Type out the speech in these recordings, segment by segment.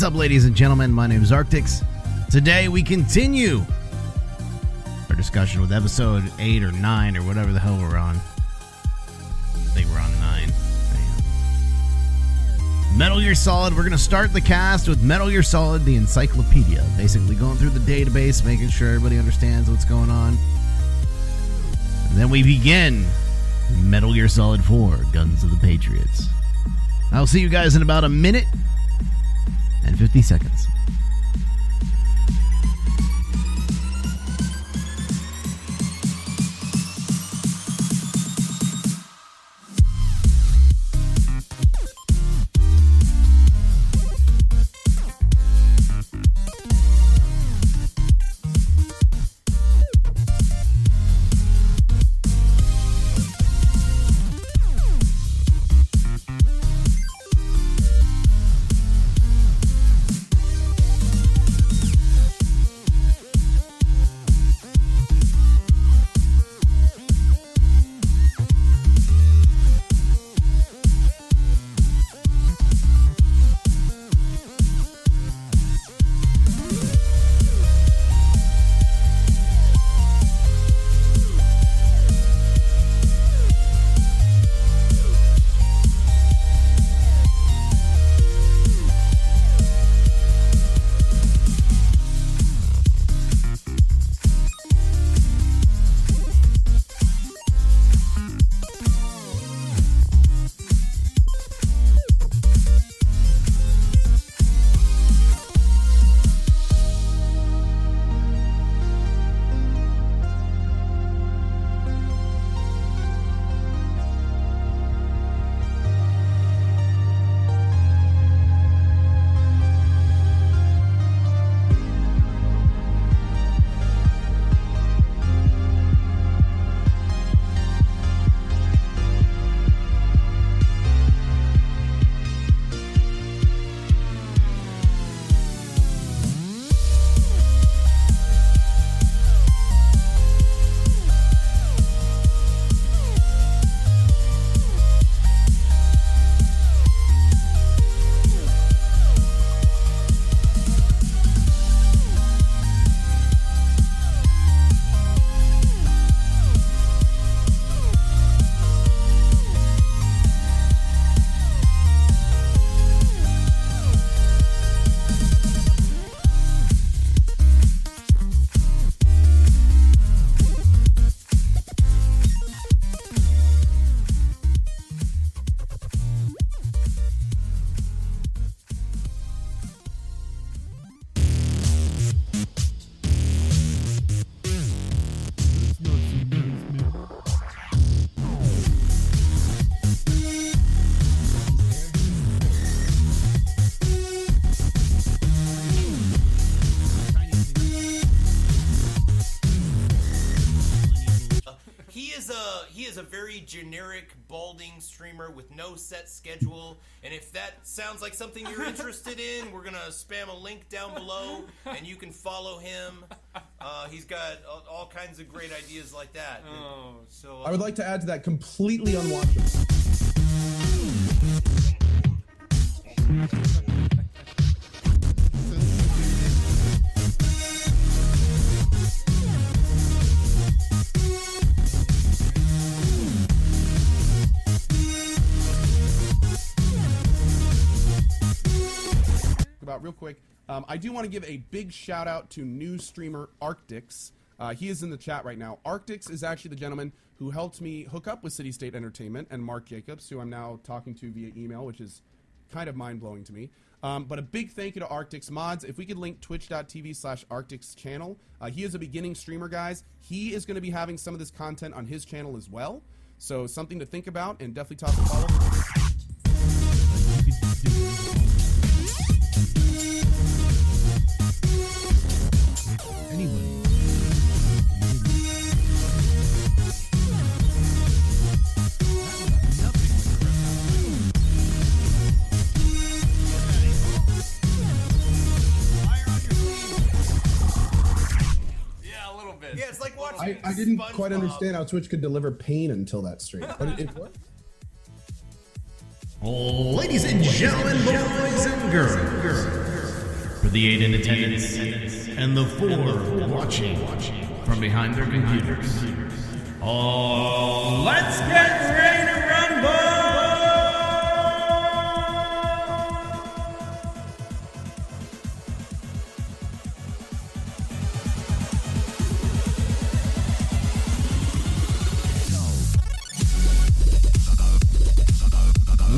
What's up, ladies and gentlemen? My name is Arctix. Today we continue our discussion with episode 8 or 9 or whatever the hell we're on. I think we're on 9. Metal Gear Solid. We're going to start the cast with Metal Gear Solid, the Encyclopedia. Basically going through the database, making sure everybody understands what's going on. And then we begin Metal Gear Solid 4, Guns of the Patriots. I'll see you guys in about a minute and 50 seconds. Generic balding streamer with no set schedule, and if that sounds like something you're interested in, we're gonna spam a link down below and you can follow him. He's got all kinds of great ideas like that. I would like to add to that, completely unwatchable. Real quick, I do want to give a big shout out to new streamer Arctix. He is in the chat right now. Arctix is actually the gentleman who helped me hook up with City State Entertainment and Mark Jacobs, who I'm now talking to via email, which is kind of mind-blowing to me. But a big thank you to Arctix Mods. If we could link twitch.tv/Arctix channel. He is a beginning streamer, guys. He is going to be having some of this content on his channel as well. So something to think about, and definitely toss a follow. I didn't quite understand how Twitch could deliver pain until that stream. But it worked. Ladies and gentlemen, boys and girls, For the 8 in attendance and the 4 watching from behind their computers. Oh, let's get ready to rumble!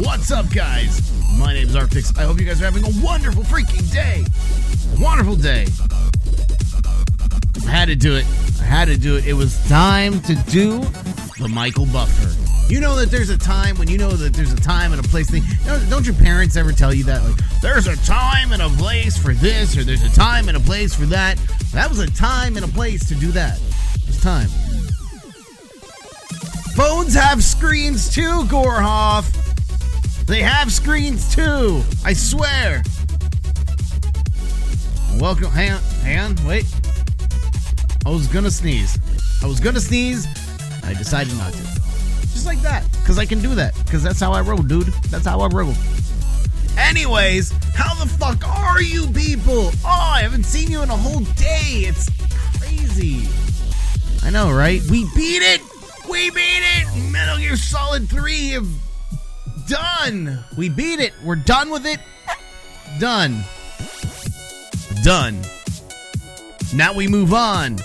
What's up, guys? My name is Arctix. I hope you guys are having a wonderful freaking day. Wonderful day. I had to do it. It was time to do the Michael Buffer. You know that there's a time when you know that there's a time and a place thing. Don't your parents ever tell you that? Like, there's a time and a place for this, or there's a time and a place for that. That was a time and a place to do that. It's time. Phones have screens too, Gorhoff. They have screens too. I swear. Welcome. Hang on. Wait. I was gonna sneeze. I decided not to. Just like that. Because I can do that. Because that's how I roll, dude. That's how I roll. Anyways, how the fuck are you people? Oh, I haven't seen you in a whole day. It's crazy. I know, right? We beat it. Metal Gear Solid 3. Done. We beat it. We're done with it. Done. Now we move on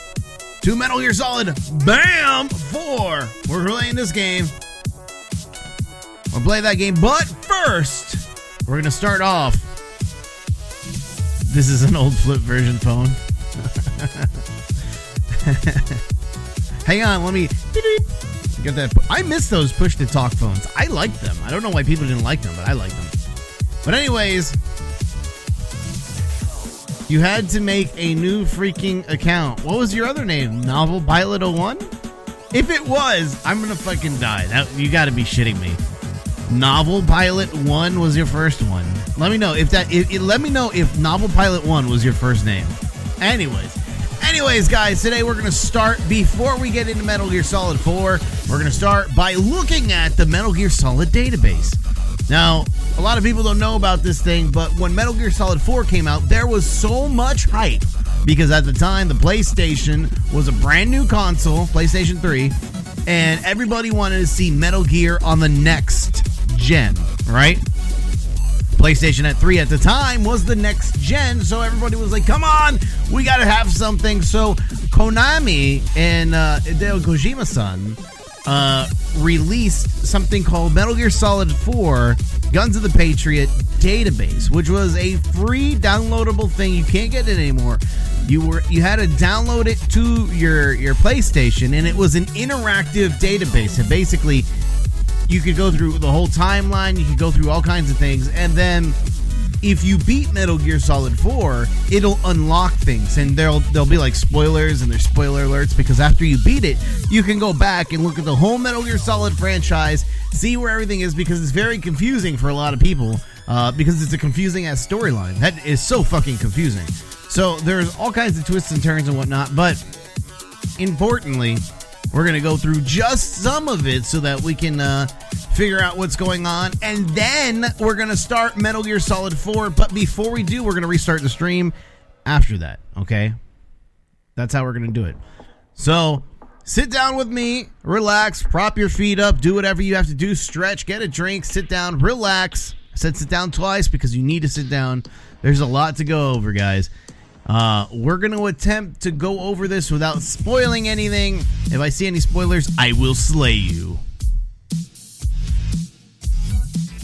to Metal Gear Solid 4. We're playing this game. We'll play that game, but first, we're going to start off. This is an old flip version phone. Hang on, let me get that. I miss those push-to-talk phones. I like them. I don't know why people didn't like them, but I like them. But anyways, you had to make a new freaking account. What was your other name? Novel Pilot 01? If it was, I'm gonna fucking die. You gotta be shitting me. Novel Pilot 1 was your first one. Let me know if let me know if Novel Pilot 1 was your first name. Anyways, guys, today we're going to start, before we get into Metal Gear Solid 4, we're going to start by looking at the Metal Gear Solid database. Now, a lot of people don't know about this thing, but when Metal Gear Solid 4 came out, there was so much hype, because at the time, the PlayStation was a brand new console, PlayStation 3, and everybody wanted to see Metal Gear on the next gen, right? PlayStation 3 at the time was the next gen, so everybody was like, come on, we gotta have something. So Konami and Hideo Kojima-san released something called Metal Gear Solid 4 Guns of the Patriot database, which was a free downloadable thing. You can't get it anymore. You had to download it to your PlayStation, and it was an interactive database. And basically, you could go through the whole timeline, you could go through all kinds of things, and then if you beat Metal Gear Solid 4, it'll unlock things, and there'll be like spoilers, and there's spoiler alerts, because after you beat it, you can go back and look at the whole Metal Gear Solid franchise, see where everything is, because it's very confusing for a lot of people, because it's a confusing ass storyline. That is so fucking confusing. So there's all kinds of twists and turns and whatnot, but importantly, we're going to go through just some of it so that we can figure out what's going on. And then we're going to start Metal Gear Solid 4. But before we do, we're going to restart the stream after that, okay? That's how we're going to do it. So sit down with me, relax, prop your feet up, do whatever you have to do, stretch, get a drink, sit down, relax. I said sit down twice because you need to sit down. There's a lot to go over, guys. We're going to attempt to go over this without spoiling anything. If I see any spoilers, I will slay you.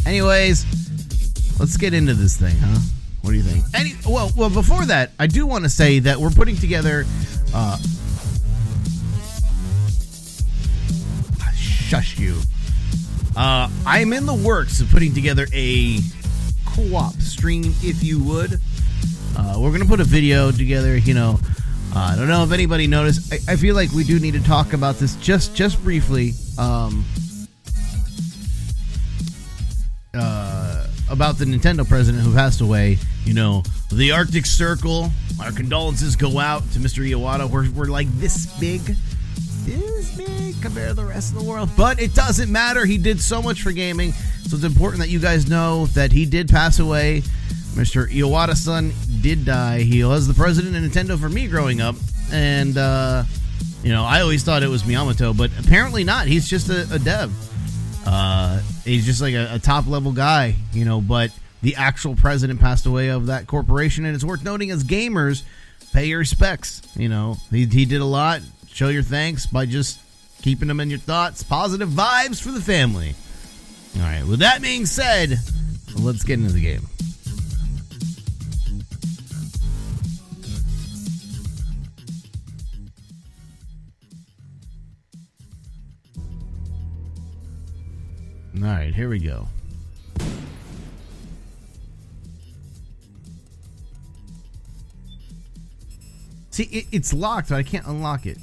Anyways, let's get into this thing, huh? What do you think? Well, before that, I do want to say that we're putting together... shush you. I'm in the works of putting together a co-op stream, if you would. We're going to put a video together, you know. I don't know if anybody noticed. I feel like we do need to talk about this just briefly. About the Nintendo president who passed away. You know, the Arctic Circle. Our condolences go out to Mr. Iwata. We're like this big compared to the rest of the world. But it doesn't matter. He did so much for gaming. So it's important that you guys know that he did pass away. Mr. Iwata-san did die. He was the president of Nintendo for me growing up, and I always thought it was Miyamoto, but apparently not. He's just a dev. He's just like a top level guy, but the actual president passed away of that corporation, and it's worth noting as gamers, pay your respects. He did a lot. Show your thanks by just keeping them in your thoughts. Positive vibes for the family. All right, with that being said, let's get into the game. All right, here we go. See, it's locked, but I can't unlock it.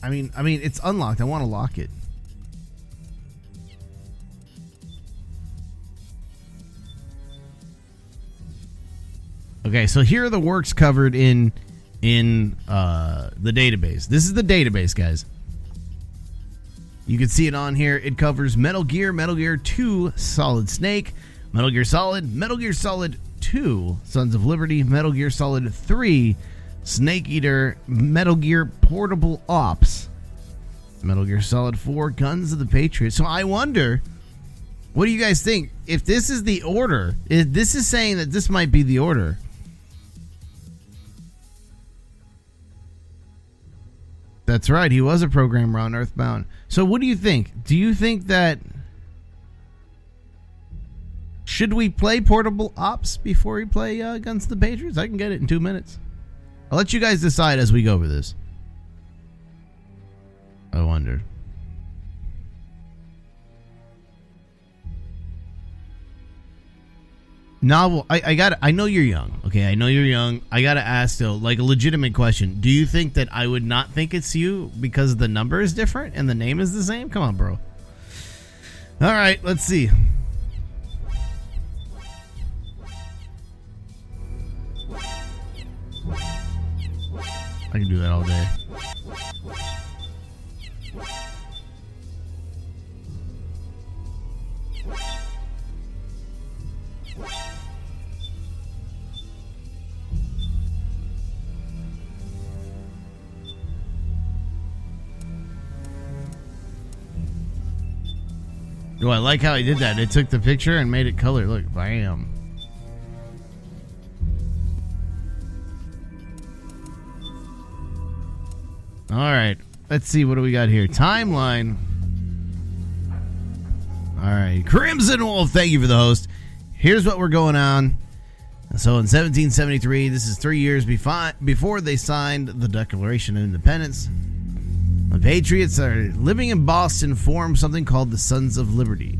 I mean, it's unlocked. I want to lock it. Okay, so here are the works covered in the database. This is the database, guys. You can see it on here. It covers Metal Gear, Metal Gear 2, Solid Snake, Metal Gear Solid, Metal Gear Solid 2, Sons of Liberty, Metal Gear Solid 3, Snake Eater, Metal Gear Portable Ops, Metal Gear Solid 4, Guns of the Patriot. So I wonder, what do you guys think? If this is the order, if this is saying that this might be the order. That's right, he was a programmer on Earthbound. So what do you think? Do you think that... Should we play Portable Ops before we play Guns of the Patriots? I can get it in 2 minutes. I'll let you guys decide as we go over this. I wonder. Novel. I know you're young. Okay, I know you're young. I gotta ask though, like a legitimate question. Do you think that I would not think it's you because the number is different and the name is the same? Come on, bro. All right, let's see. I can do that all day. Oh, I like how he did that. It took the picture and made it color. Look, bam. All right, let's see. What do we got here? Timeline. All right, Crimson Wolf, thank you for the host. Here's what we're going on. So in 1773, this is 3 years before they signed the Declaration of Independence. The Patriots are living in Boston formed something called the Sons of Liberty.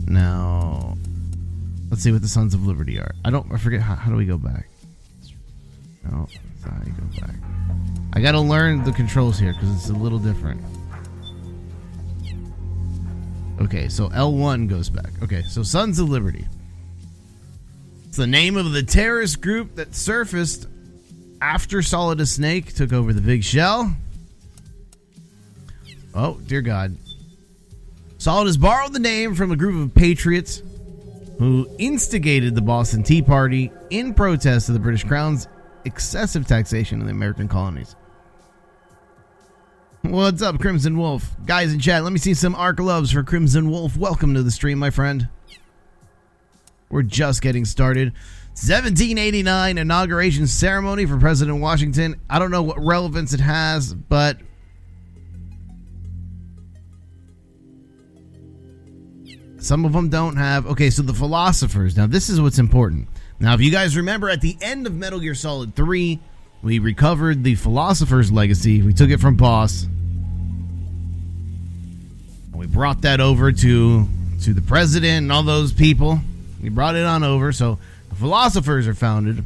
Now, let's see what the Sons of Liberty are. I forget, how do we go back? Oh, that's how you go back. I gotta learn the controls here because it's a little different. Okay, so L1 goes back. Okay, so Sons of Liberty. It's the name of the terrorist group that surfaced after Solid Snake took over the Big Shell. Oh, dear God. Solid has borrowed the name from a group of patriots who instigated the Boston Tea Party in protest of the British Crown's excessive taxation in the American colonies. What's up, Crimson Wolf? Guys in chat, let me see some Arc loves for Crimson Wolf. Welcome to the stream, my friend. We're just getting started. 1789 inauguration ceremony for President Washington. I don't know what relevance it has, but some of them don't have. Okay, so the philosophers. Now, this is what's important. Now, if you guys remember, at the end of Metal Gear Solid 3, we recovered the philosopher's legacy. We took it from Boss. We brought that over to the president and all those people. We brought it on over. So the philosophers are founded.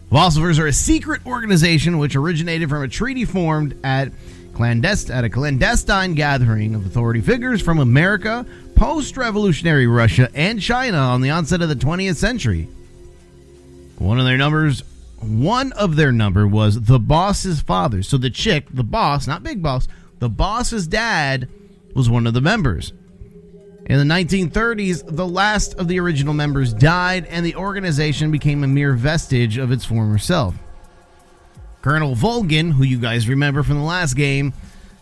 Philosophers are a secret organization which originated from a treaty formed at a clandestine gathering of authority figures from America, post-revolutionary Russia, and China on the onset of the 20th century. One of their number was the boss's father. So the chick, the boss, not Big Boss, the boss's dad was one of the members. In the 1930s, the last of the original members died, and the organization became a mere vestige of its former self. Colonel Volgin, who you guys remember from the last game,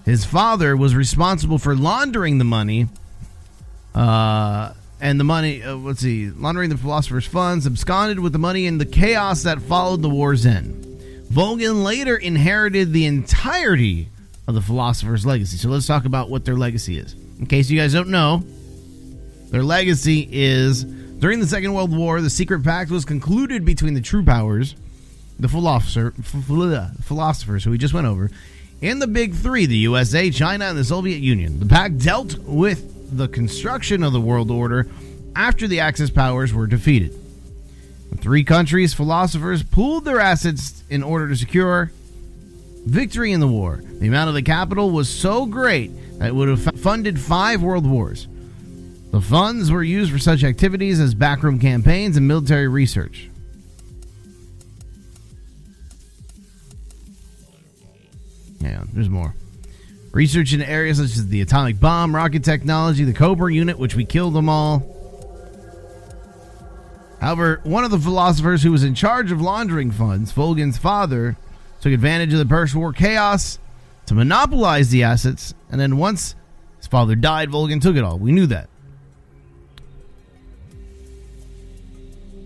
his father was responsible for laundering the money, laundering the philosopher's funds, absconded with the money in the chaos that followed the war's end. Volgin later inherited the entirety of the philosopher's legacy. So let's talk about what their legacy is. In case you guys don't know, their legacy is, during the Second World War, the secret pact was concluded between the true powers, the philosophers, who we just went over, and the big three, the USA, China, and the Soviet Union. The pact dealt with the construction of the world order after the Axis powers were defeated. The three countries' philosophers pooled their assets in order to secure victory in the war. The amount of the capital was so great that it would have funded 5 world wars. The funds were used for such activities as backroom campaigns and military research. Yeah, there's more. Research in areas such as the atomic bomb, rocket technology, the Cobra unit, which we killed them all. However, one of the philosophers who was in charge of laundering funds, Volgin's father, took advantage of the post-war chaos to monopolize the assets, and then once his father died, Volgin took it all. We knew that.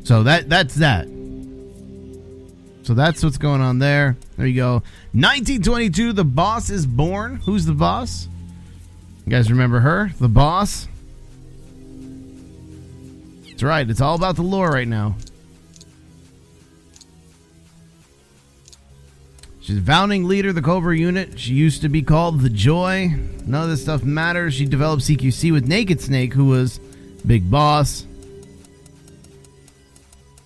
So that's that. So that's what's going on there. There you go. 1922, the boss is born. Who's the boss? You guys remember her? The boss? That's right. It's all about the lore right now. She's a founding leader of the Cobra unit. She used to be called the Joy. None of this stuff matters. She developed CQC with Naked Snake, who was big boss.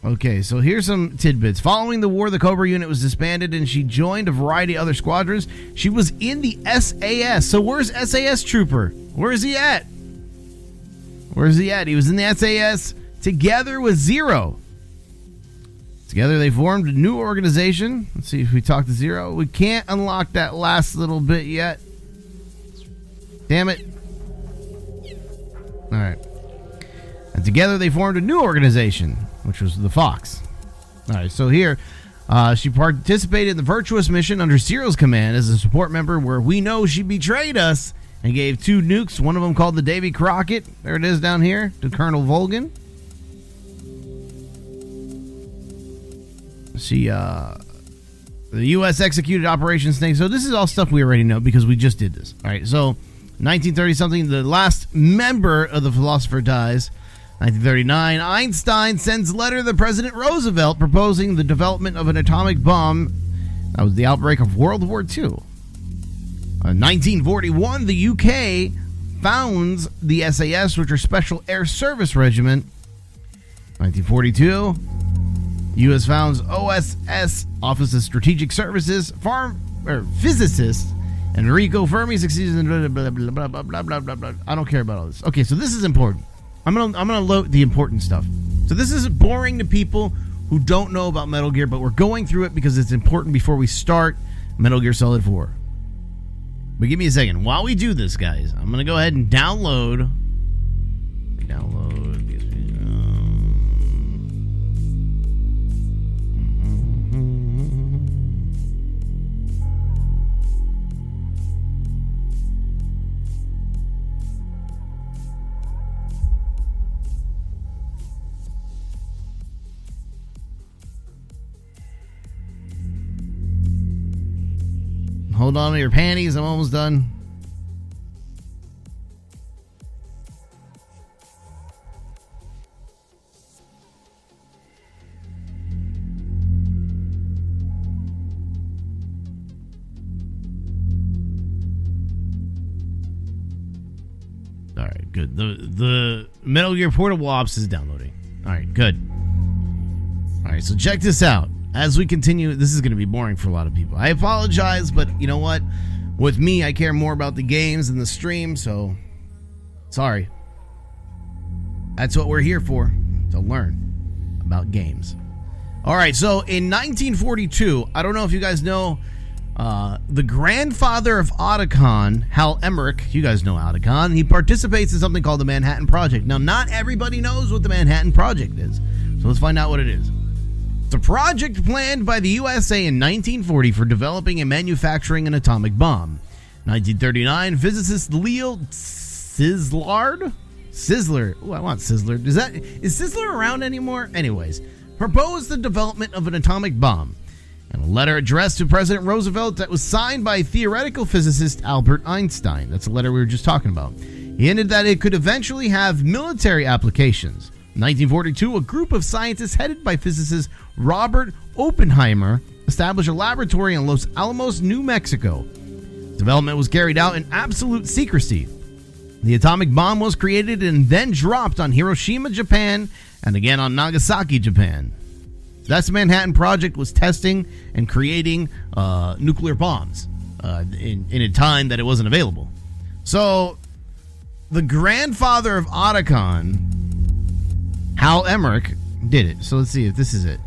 Okay, so here's some tidbits. Following the war, the Cobra unit was disbanded and she joined a variety of other squadrons. She was in the SAS. So where's SAS Trooper? Where is he at? Where's he at? He was in the SAS together with Zero. Together they formed a new organization. Let's see if we talk to Zero. We can't unlock that last little bit yet. Damn it. All right. And together they formed a new organization, which was the Fox. All right, so here, she participated in the Virtuous mission under Zero's command as a support member, where we know she betrayed us and gave 2 nukes, one of them called the Davy Crockett, there it is down here, to Colonel Volgin. The U.S. executed Operation Snake. So this is all stuff we already know because we just did this. All right, so 1930-something, the last member of the philosopher dies. 1939, Einstein sends letter to President Roosevelt proposing the development of an atomic bomb. That was the outbreak of World War II. 1941, the UK founds the SAS, which are Special Air Service Regiment. 1942, U.S. founds OSS, Office of Strategic Services, physicist Enrico Fermi succeeds in blah, blah, blah, blah, blah, blah, blah, blah. I don't care about all this. Okay, so this is important. I'm gonna load the important stuff. So this is boring to people who don't know about Metal Gear, but we're going through it because it's important before we start Metal Gear Solid 4. But give me a second. While we do this, guys, I'm gonna go ahead and download. Hold on to your panties. I'm almost done. All right, good. The Metal Gear Portable Ops is downloading. All right, good. All right, so check this out. As we continue, this is going to be boring for a lot of people. I apologize, but you know what? With me, I care more about the games than the stream, so sorry. That's what we're here for, to learn about games. All right, so in 1942, I don't know if you guys know The grandfather of Otacon, Hal Emmerich, you guys know Otacon, he participates in something called the Manhattan Project. Now, not everybody knows what the Manhattan Project is, so let's find out what it is. It's a project planned by the USA in 1940 for developing and manufacturing an atomic bomb. 1939, physicist Leo Szilard? Sizzler. Oh, I want Sizzler. Is Sizzler around anymore? Anyways, proposed the development of an atomic bomb. And a letter addressed to President Roosevelt that was signed by theoretical physicist Albert Einstein. That's a letter we were just talking about. He hinted that it could eventually have military applications. In 1942, a group of scientists headed by physicist Robert Oppenheimer established a laboratory in Los Alamos, New Mexico. Development was carried out in absolute secrecy. The atomic bomb was created and then dropped on Hiroshima, Japan, and again on Nagasaki, Japan. That's the Manhattan Project, was testing and creating nuclear bombs in a time that it wasn't available. So, the grandfather of Otacon, Hal Emmerich, did it. So let's see if this is it.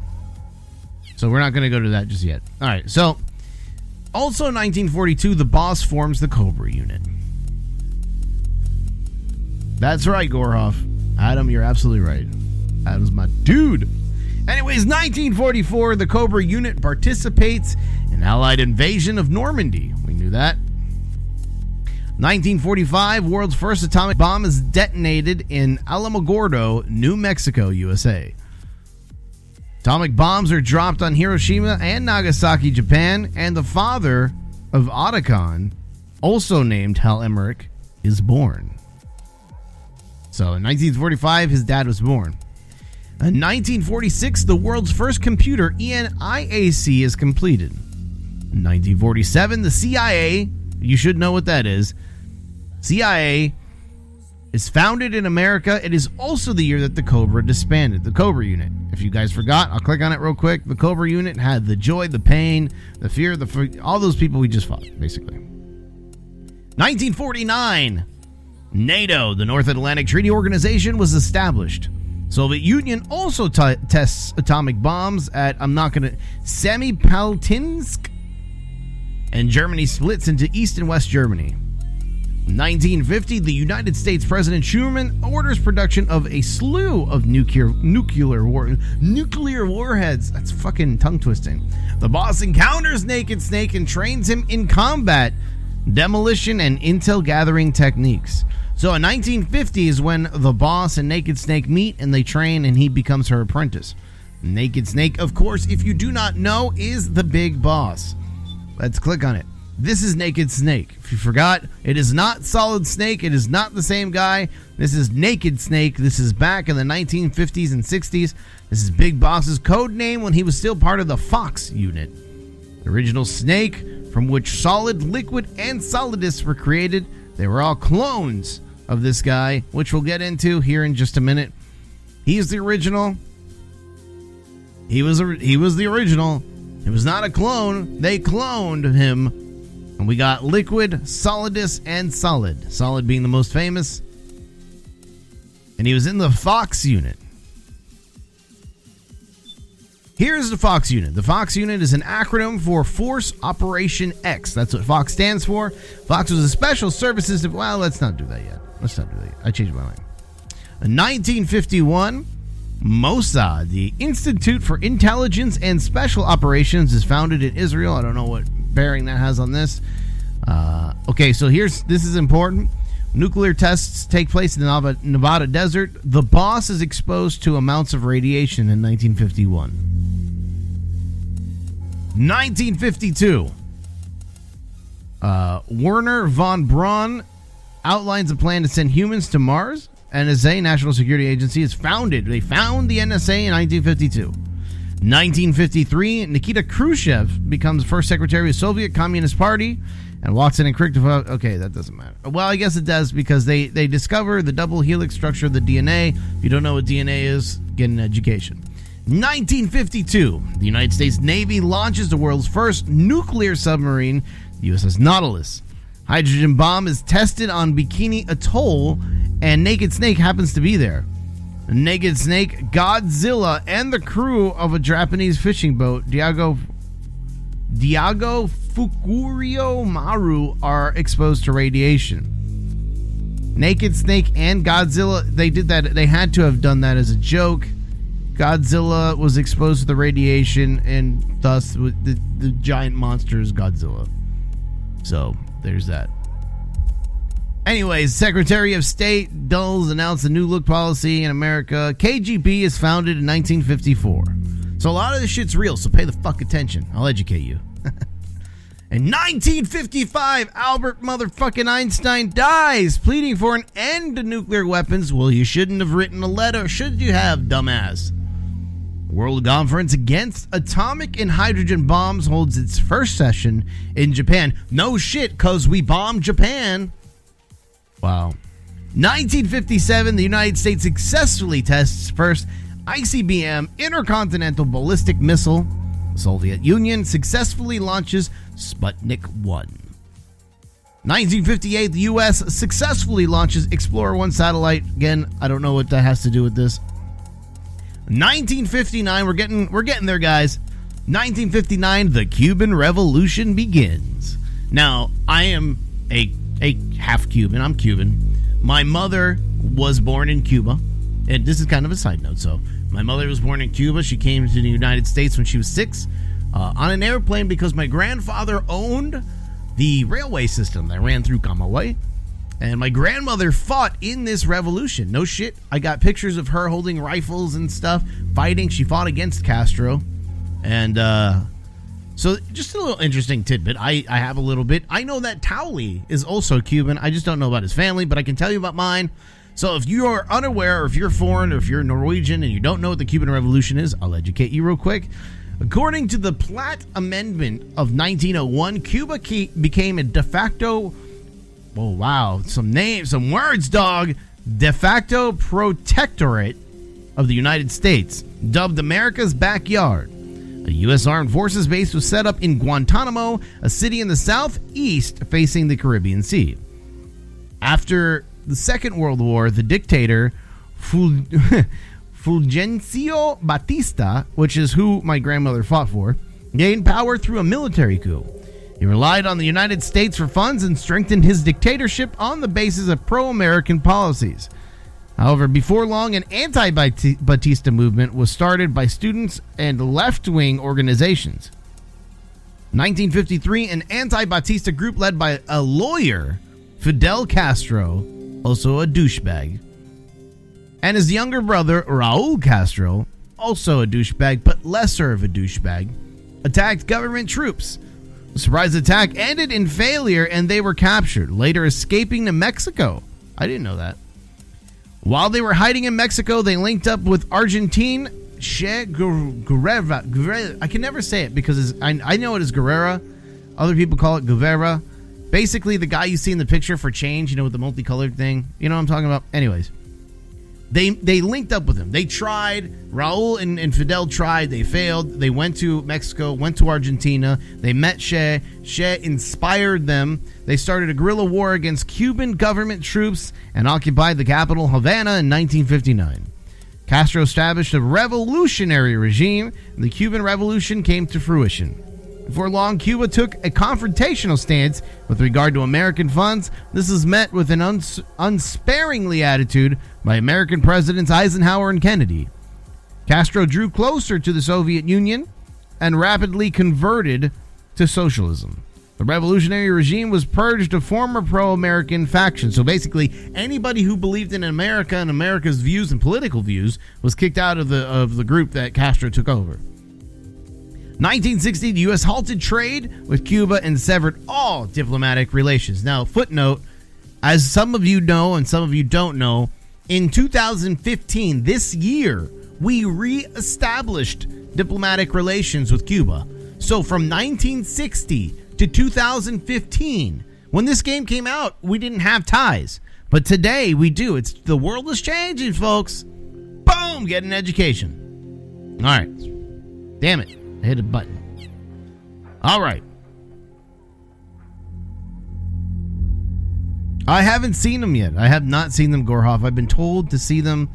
So we're not going to go to that just yet. All right, so also in 1942, the boss forms the Cobra unit. That's right, Gorhoff. Adam, you're absolutely right. Adam's my dude. Anyways, 1944, the Cobra unit participates in Allied invasion of Normandy. We knew that. 1945, world's first atomic bomb is detonated in Alamogordo, New Mexico, USA. Atomic bombs are dropped on Hiroshima and Nagasaki, Japan, and the father of Otacon, also named Hal Emmerich, is born. So in 1945, his dad was born. In 1946, the world's first computer, ENIAC, is completed. In 1947, the CIA, you should know what that is, CIA is founded in America. It is also the year that the Cobra disbanded, the Cobra unit. If you guys forgot, I'll click on it real quick. The Cobra unit had the joy, the pain, the fear, all those people we just fought, basically. 1949, NATO, the North Atlantic Treaty Organization, was established. Soviet Union also tests atomic bombs at, Semipalatinsk, and Germany splits into East and West Germany. 1950, the United States President Truman orders production of a slew of nuclear warheads. That's fucking tongue twisting. The boss encounters Naked Snake and trains him in combat, demolition, and intel gathering techniques. So in 1950 is when the boss and Naked Snake meet and they train and he becomes her apprentice. Naked Snake, of course, if you do not know, is the big boss. Let's click on it. This is Naked Snake. If you forgot, it is not Solid Snake. It is not the same guy. This is Naked Snake. This is back in the 1950s and 60s. This is Big Boss's code name when he was still part of the Fox unit. The original Snake, from which Solid, Liquid, and Solidus were created, they were all clones of this guy, which we'll get into here in just a minute. He's the original. He was the original. It was not a clone. They cloned him. And we got Liquid, Solidus, and Solid. Solid being the most famous. And he was in the Fox unit. Here's the Fox unit. The Fox unit is an acronym for Force Operation X. That's what Fox stands for. Fox was a special services. Well, let's not do that yet. I changed my mind. In 1951, Mossad, the Institute for Intelligence and Special Operations, is founded in Israel. I don't know what bearing that has on this. Okay, so this is important. Nuclear tests take place in the Nevada desert. The boss is exposed to amounts of radiation in 1951. 1952. Werner von Braun outlines a plan to send humans to Mars. NSA, National Security Agency, is founded. They found the NSA in 1952. 1953, Nikita Khrushchev becomes first secretary of the Soviet Communist Party and walks in and okay, that doesn't matter. Well, I guess it does because they discover the double helix structure of the DNA. If you don't know what DNA is, get an education. 1952, the United States Navy launches the world's first nuclear submarine, the USS Nautilus. Hydrogen bomb is tested on Bikini Atoll, and Naked Snake happens to be there. Naked Snake, Godzilla, and the crew of a Japanese fishing boat, Diego Diago Fukurio Maru are exposed to radiation. Naked Snake and Godzilla, they did that. They had to have done that as a joke. Godzilla was exposed to the radiation, and thus the giant monster is Godzilla. So, there's that. Anyways, Secretary of State Dulles announced a new look policy in America. KGB is founded in 1954. So a lot of this shit's real, so pay the fuck attention. I'll educate you. In 1955, Albert motherfucking Einstein dies, pleading for an end to nuclear weapons. Well, you shouldn't have written a letter, should you have, dumbass? World Conference Against Atomic and Hydrogen Bombs holds its first session in Japan. No shit, cause we bombed Japan. Wow. 1957, the United States successfully tests first ICBM intercontinental ballistic missile. The Soviet Union successfully launches Sputnik 1. 1958, the U.S. successfully launches Explorer 1 satellite. Again, I don't know what that has to do with this. 1959, we're getting there, guys. 1959, the Cuban Revolution begins. Now, I am a half Cuban. I'm Cuban. My mother was born in Cuba. And this is kind of a side note. So, my mother was born in Cuba. She came to the United States when she was 6 on an airplane because my grandfather owned the railway system that ran through Camagüey. And my grandmother fought in this revolution. No shit. I got pictures of her holding rifles and stuff, fighting. She fought against Castro. And so just a little interesting tidbit. I have a little bit. I know that Towelie is also Cuban. I just don't know about his family, but I can tell you about mine. So if you are unaware, or if you're foreign, or if you're Norwegian and you don't know what the Cuban Revolution is, I'll educate you real quick. According to the Platt Amendment of 1901, Cuba became a de facto, oh wow, some names, some words, dog, de facto protectorate of the United States, dubbed America's backyard. A U.S. Armed Forces base was set up in Guantanamo, a city in the southeast facing the Caribbean Sea. After the Second World War, the dictator Fulgencio Batista, which is who my grandmother fought for, gained power through a military coup. He relied on the United States for funds and strengthened his dictatorship on the basis of pro-American policies. However, before long, an anti-Batista movement was started by students and left-wing organizations. 1953, an anti-Batista group led by a lawyer, Fidel Castro, also a douchebag, and his younger brother, Raul Castro, also a douchebag, but lesser of a douchebag, attacked government troops. The surprise attack ended in failure and they were captured, later escaping to Mexico. I didn't know that. While they were hiding in Mexico, they linked up with Argentine Che Guevara. I can never say it because I know it as Guerrera. Other people call it Guevara. Basically, the guy you see in the picture for change, with the multicolored thing. You know what I'm talking about? Anyways, they linked up with him. They tried. Raul and Fidel tried. They failed. They went to Mexico, went to Argentina. They met Che. Che inspired them. They started a guerrilla war against Cuban government troops and occupied the capital, Havana, in 1959. Castro established a revolutionary regime, and the Cuban Revolution came to fruition. Before long, Cuba took a confrontational stance with regard to American funds. This is met with an unsparingly attitude by American Presidents Eisenhower and Kennedy. Castro drew closer to the Soviet Union and rapidly converted to socialism. The revolutionary regime was purged of former pro-American factions. So basically, anybody who believed in America and America's views and political views was kicked out of the group that Castro took over. 1960, the U.S. halted trade with Cuba and severed all diplomatic relations. Now, footnote, as some of you know and some of you don't know, in 2015, this year, we re-established diplomatic relations with Cuba. So from 1960 to 2015, when this game came out, we didn't have ties. But today, we do. The world is changing, folks. Boom! Get an education. All right. Damn it. I hit a button. All right. I haven't seen them yet. I have not seen them, Gorhoff. I've been told to see them.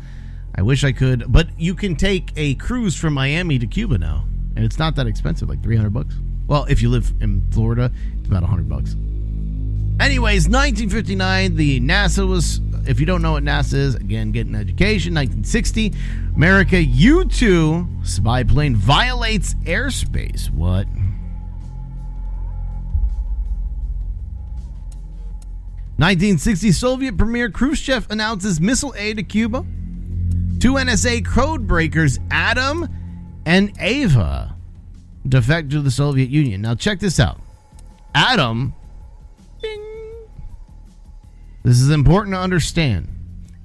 I wish I could. But you can take a cruise from Miami to Cuba now. And it's not that expensive, like $300. Well, if you live in Florida, it's about $100. Anyways, 1959, the NASA was, if you don't know what NASA is, again, get an education. 1960, America U-2 spy plane violates airspace. What? 1960, Soviet Premier Khrushchev announces missile aid to Cuba. 2 NSA code breakers, Adam and Ava, defect to the Soviet Union. Now check this out. Adam, ding. This is important to understand.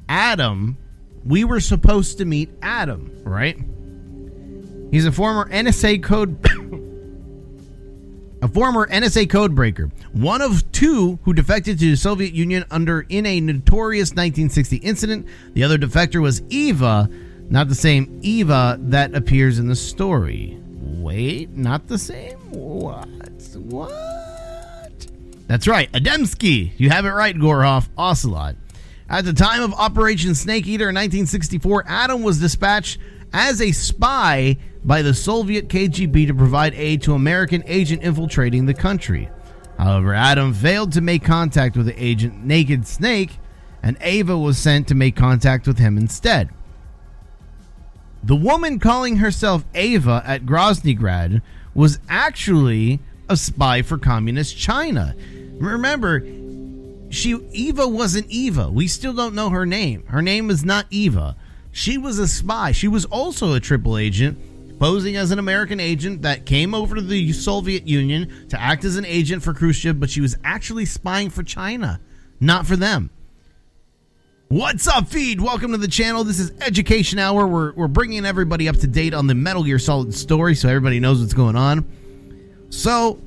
Adam, we were supposed to meet Adam, right? He's a former NSA code code breaker, one of 2 who defected to the Soviet Union in a notorious 1960 incident. The other defector was Eva, not the same Eva that appears in the story. Wait, not the same? What? That's right, Adamski. You have it right, Gorhoff. Ocelot. At the time of Operation Snake Eater in 1964, Adam was dispatched as a spy by the Soviet KGB to provide aid to American agent infiltrating the country. However, Adam failed to make contact with the agent Naked Snake, and Ava was sent to make contact with him instead. The woman calling herself Ava at Groznygrad was actually a spy for Communist China. Remember, Eva wasn't Eva. We still don't know her name. Her name is not Eva. She was a spy. She was also a triple agent, posing as an American agent that came over to the Soviet Union to act as an agent for Khrushchev, but she was actually spying for China, not for them. What's up, Feed? Welcome to the channel. This is Education Hour. We're bringing everybody up to date on the Metal Gear Solid story so everybody knows what's going on. So,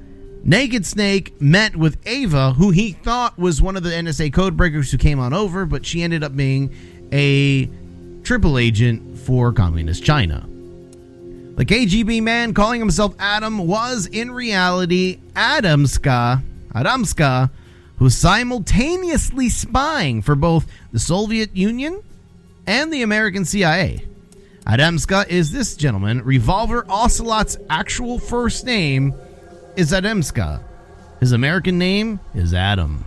Naked Snake met with Ava, who he thought was one of the NSA code breakers who came on over, but she ended up being a triple agent for Communist China. The KGB man calling himself Adam was in reality Adamska, who was simultaneously spying for both the Soviet Union and the American CIA. Adamska is this gentleman. Revolver Ocelot's actual first name is Adamska. His American name is Adam.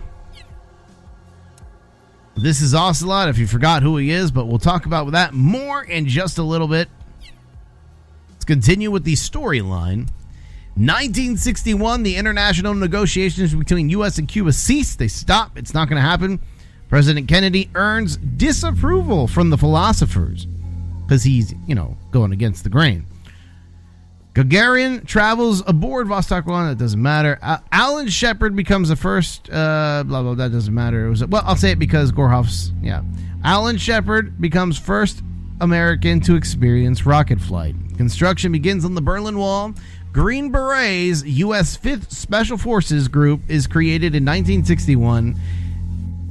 This is Ocelot, if you forgot who he is, but we'll talk about that more in just a little bit. Let's continue with the storyline. 1961, the international negotiations between U.S. and Cuba cease. They stop. It's not going to happen. President Kennedy earns disapproval from the philosophers because he's, going against the grain. Gagarin travels aboard Vostok 1. That doesn't matter. Alan Shepard becomes the first. Blah, blah, that doesn't matter. I'll say it because Gorhoff's. Yeah. Alan Shepard becomes first American to experience rocket flight. Construction begins on the Berlin Wall. Green Berets, U.S. 5th Special Forces Group, is created in 1961.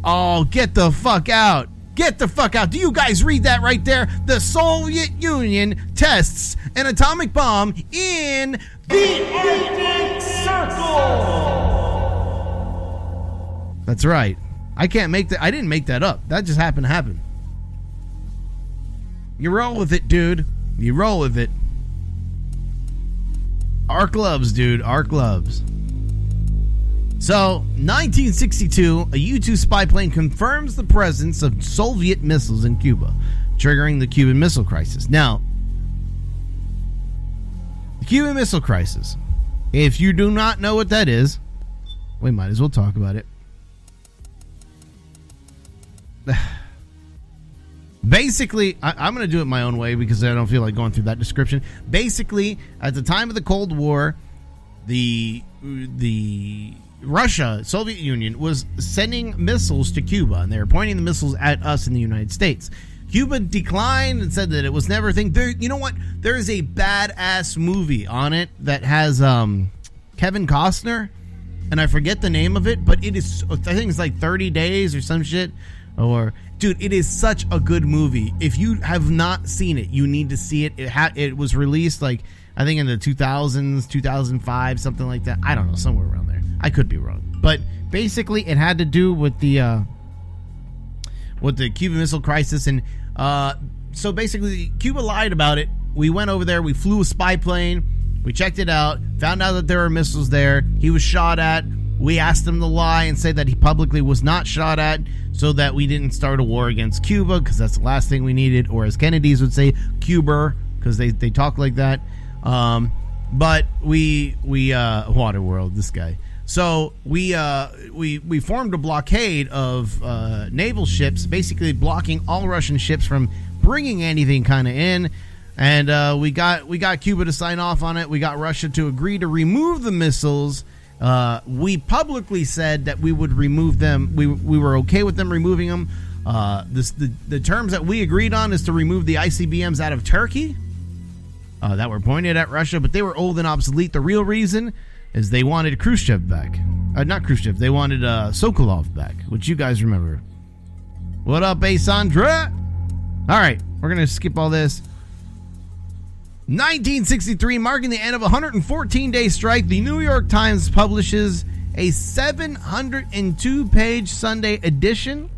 Oh, get the fuck out. Get the fuck out. Do you guys read that right there? The Soviet Union tests an atomic bomb in the Arctic Circle. That's right. I can't make that. I didn't make that up. That just happened to happen. You roll with it, dude. You roll with it. Arc loves, dude. Arc loves. So, 1962, a U-2 spy plane confirms the presence of Soviet missiles in Cuba, triggering the Cuban Missile Crisis. Now, the Cuban Missile Crisis, if you do not know what that is, we might as well talk about it. Basically, I'm going to do it my own way because I don't feel like going through that description. Basically, at the time of the Cold War, the Russia, Soviet Union, was sending missiles to Cuba, and they were pointing the missiles at us in the United States. Cuba declined and said that it was never a thing. You know what? There is a badass movie on it that has Kevin Costner, and I forget the name of it, but it is, I think it's like 30 Days or some shit. Dude, it is such a good movie. If you have not seen it, you need to see it. It was released like, I think in the 2000s, 2005, something like that. I don't know, somewhere around there. I could be wrong. But basically, it had to do with the Cuban Missile Crisis. And so basically, Cuba lied about it. We went over there. We flew a spy plane. We checked it out, found out that there were missiles there. He was shot at. We asked him to lie and say that he publicly was not shot at so that we didn't start a war against Cuba, because that's the last thing we needed. Or as Kennedys would say, Cuba, because they talk like that. But we Waterworld, this guy. So we formed a blockade of naval ships, basically blocking all Russian ships from bringing anything kind of in. And we got Cuba to sign off on it. We got Russia to agree to remove the missiles. We publicly said that we would remove them. We were okay with them removing them. The terms that we agreed on is to remove the ICBMs out of Turkey that were pointed at Russia, but they were old and obsolete. The real reason is they wanted Khrushchev back. Not Khrushchev. They wanted Sokolov back, which you guys remember. What up, Sandra? All right, we're going to skip all this. 1963, marking the end of a 114-day strike, the New York Times publishes a 702-page Sunday edition.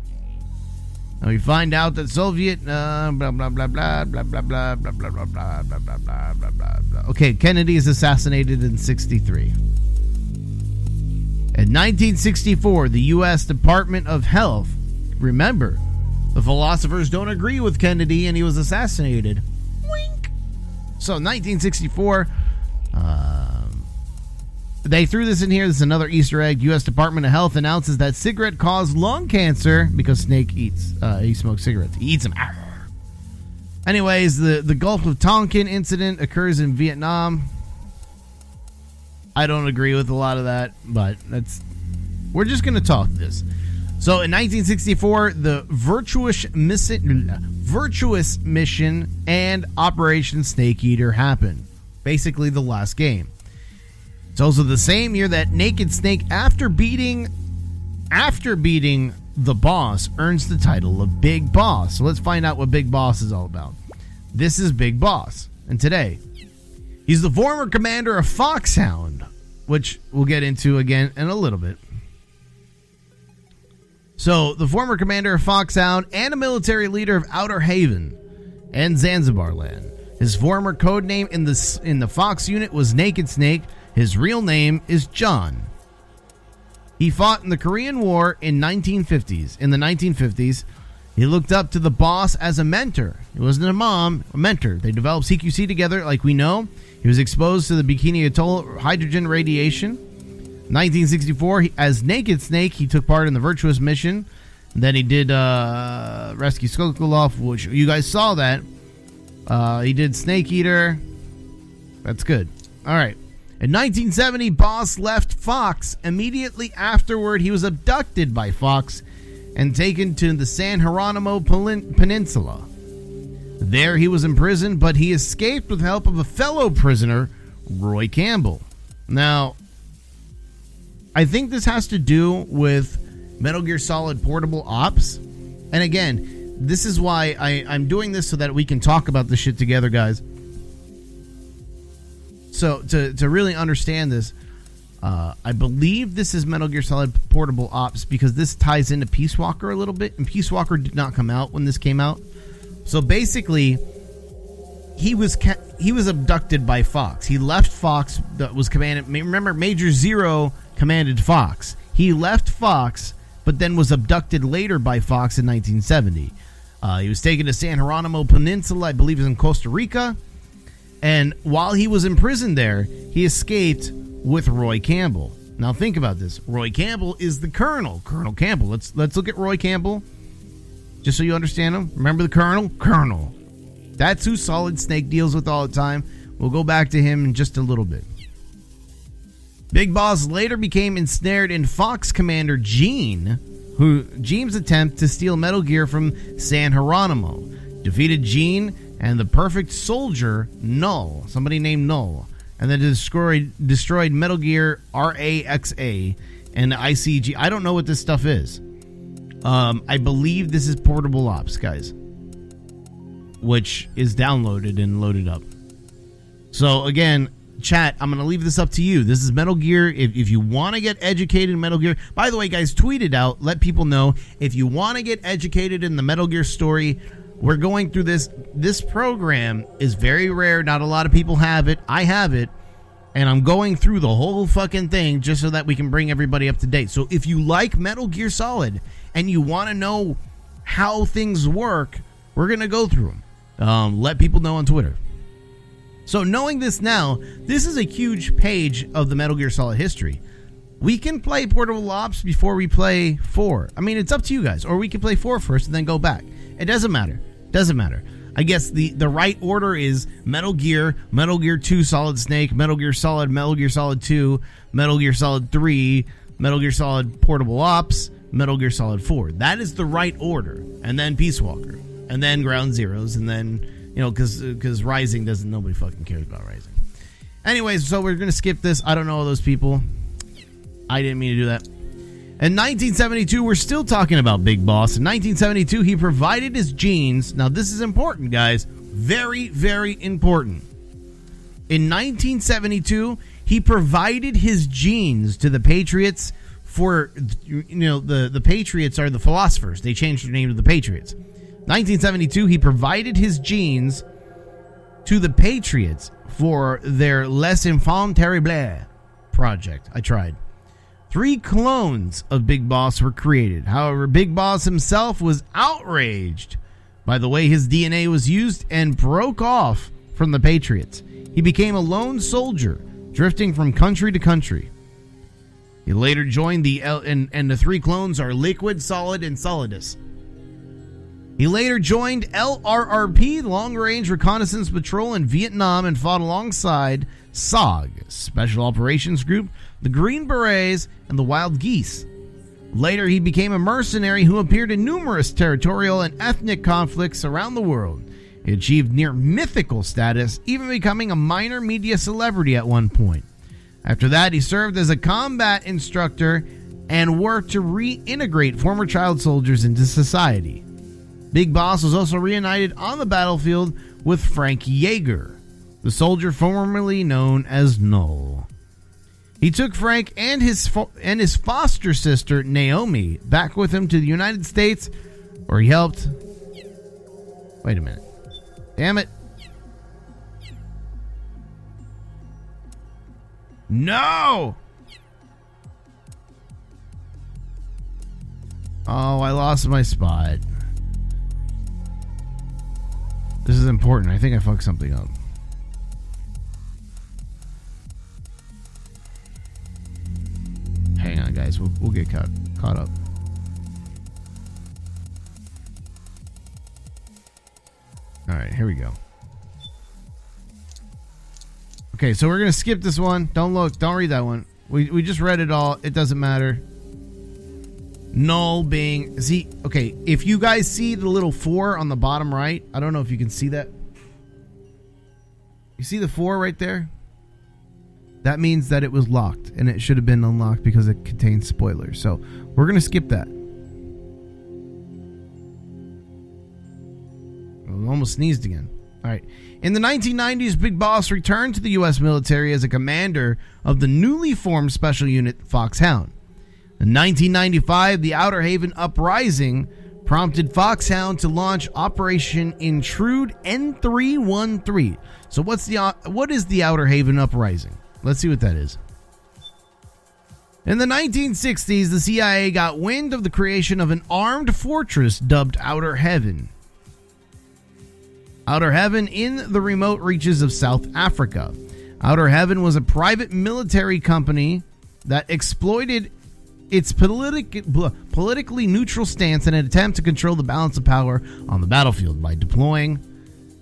And we find out that Soviet blah blah blah blah blah blah blah blah blah blah blah blah blah blah blah blah blah. Okay, Kennedy is assassinated in 63. In 1964, the U.S. Department of Health, remember, the philosophers don't agree with Kennedy and he was assassinated. Wink. So 1964, they threw this in here. This is another Easter egg. U.S. Department of Health announces that cigarette caused lung cancer because Snake he smokes cigarettes. He eats them. Anyways, the Gulf of Tonkin incident occurs in Vietnam. I don't agree with a lot of that, but we're just going to talk this. So in 1964, the Virtuous Mission and Operation Snake Eater happened. Basically the last game. It's also the same year that Naked Snake, after beating the boss, earns the title of Big Boss. So let's find out what Big Boss is all about. This is Big Boss. And today, he's the former commander of Foxhound, which we'll get into again in a little bit. So, the former commander of Foxhound and a military leader of Outer Haven and Zanzibar land. His former code name in the Fox unit was Naked Snake. His real name is John. He fought in the Korean War in the 1950s. He looked up to the boss as a mentor. He wasn't a mom, a mentor. They developed CQC together, like we know. He was exposed to the Bikini Atoll hydrogen radiation. 1964, as Naked Snake, he took part in the Virtuous Mission. And then he did Rescue Sokolov, which you guys saw that. He did Snake Eater. That's good. All right. In 1970, Boss left Fox. Immediately afterward, he was abducted by Fox and taken to the San Geronimo Peninsula. There he was imprisoned, but he escaped with help of a fellow prisoner, Roy Campbell. Now, I think this has to do with Metal Gear Solid Portable Ops. And again, this is why I'm doing this, so that we can talk about this shit together, guys. So, to really understand this, I believe this is Metal Gear Solid Portable Ops because this ties into Peace Walker a little bit. And Peace Walker did not come out when this came out. So basically, he was abducted by Fox. He left Fox that was commanded. Remember, Major Zero commanded Fox. He left Fox, but then was abducted later by Fox in 1970. He was taken to San Geronimo Peninsula, I believe, is in Costa Rica. And while he was imprisoned there, he escaped with Roy Campbell. Now think about this. Roy Campbell is the Colonel. Colonel Campbell. Let's look at Roy Campbell, just so you understand him. Remember the Colonel? Colonel. That's who Solid Snake deals with all the time. We'll go back to him in just a little bit. Big Boss later became ensnared in Fox Commander Gene's attempt to steal Metal Gear from San Geronimo. Defeated Gene and the Perfect Soldier, Null, somebody named Null, and then destroyed Metal Gear RAXA and ICG. I don't know what this stuff is. I believe this is Portable Ops, guys, which is downloaded and loaded up. So again, chat, I'm going to leave this up to you. This is Metal Gear. If you want to get educated in Metal Gear, by the way, guys, tweet it out. Let people know. If you want to get educated in the Metal Gear story, we're going through this. This program is very rare. Not a lot of people have it. I have it. And I'm going through the whole fucking thing just so that we can bring everybody up to date. So if you like Metal Gear Solid and you want to know how things work, we're going to go through them. Let people know on Twitter. So knowing this now, this is a huge page of the Metal Gear Solid history. We can play Portable Ops before we play 4. I mean, it's up to you guys. Or we can play 4 first and then go back. It doesn't matter. Doesn't matter. I guess the right order is Metal Gear 2 Solid Snake, Metal Gear Solid 2, Metal Gear Solid 3, Metal Gear Solid Portable Ops, Metal Gear Solid 4. That is the right order. And then Peace Walker. And then Ground Zeroes. And then, you know, because Rising doesn't, nobody fucking cares about Rising. Anyways, so we're going to skip this. I don't know those people. I didn't mean to do that. In 1972, we're still talking about Big Boss. In 1972, he provided his genes. Now, this is important, guys. Very, very important. In 1972, he provided his genes to the Patriots for, you know, the Patriots are the philosophers. They changed their name to the Patriots. 1972, he provided his genes to the Patriots for their Les Enfants Terribles project. I tried. 3 clones of Big Boss were created. However, Big Boss himself was outraged by the way his DNA was used and broke off from the Patriots. He became a lone soldier, drifting from country to country. He later joined and the 3 clones are Liquid, Solid, and Solidus. He later joined LRRP, Long Range Reconnaissance Patrol, in Vietnam and fought alongside SOG, Special Operations Group, the Green Berets, and the Wild Geese. Later, he became a mercenary who appeared in numerous territorial and ethnic conflicts around the world. He achieved near mythical status, even becoming a minor media celebrity at one point. After that, he served as a combat instructor and worked to reintegrate former child soldiers into society. Big Boss was also reunited on the battlefield with Frank Yeager, the soldier formerly known as Null. He took Frank and his foster sister, Naomi, back with him to the United States, where he helped... Wait a minute. Damn it. No! Oh, I lost my spot. This is important. I think I fucked something up. Hang on, guys. We'll get caught up. All right, here we go. Okay, so we're gonna skip this one. Don't look. Don't read that one. We just read it all. It doesn't matter. Null being... See, okay, if you guys see the little 4 on the bottom right, I don't know if you can see that. You see the 4 right there? That means that it was locked, and it should have been unlocked because it contains spoilers. So, we're going to skip that. I almost sneezed again. All right. In the 1990s, Big Boss returned to the U.S. military as a commander of the newly formed special unit Foxhound. In 1995, the Outer Haven uprising prompted Foxhound to launch Operation Intrude N313. So what is the Outer Haven uprising? Let's see what that is. In the 1960s, the CIA got wind of the creation of an armed fortress dubbed Outer Heaven. Outer Heaven in the remote reaches of South Africa. Outer Heaven was a private military company that exploited its politically neutral stance in an attempt to control the balance of power on the battlefield by deploying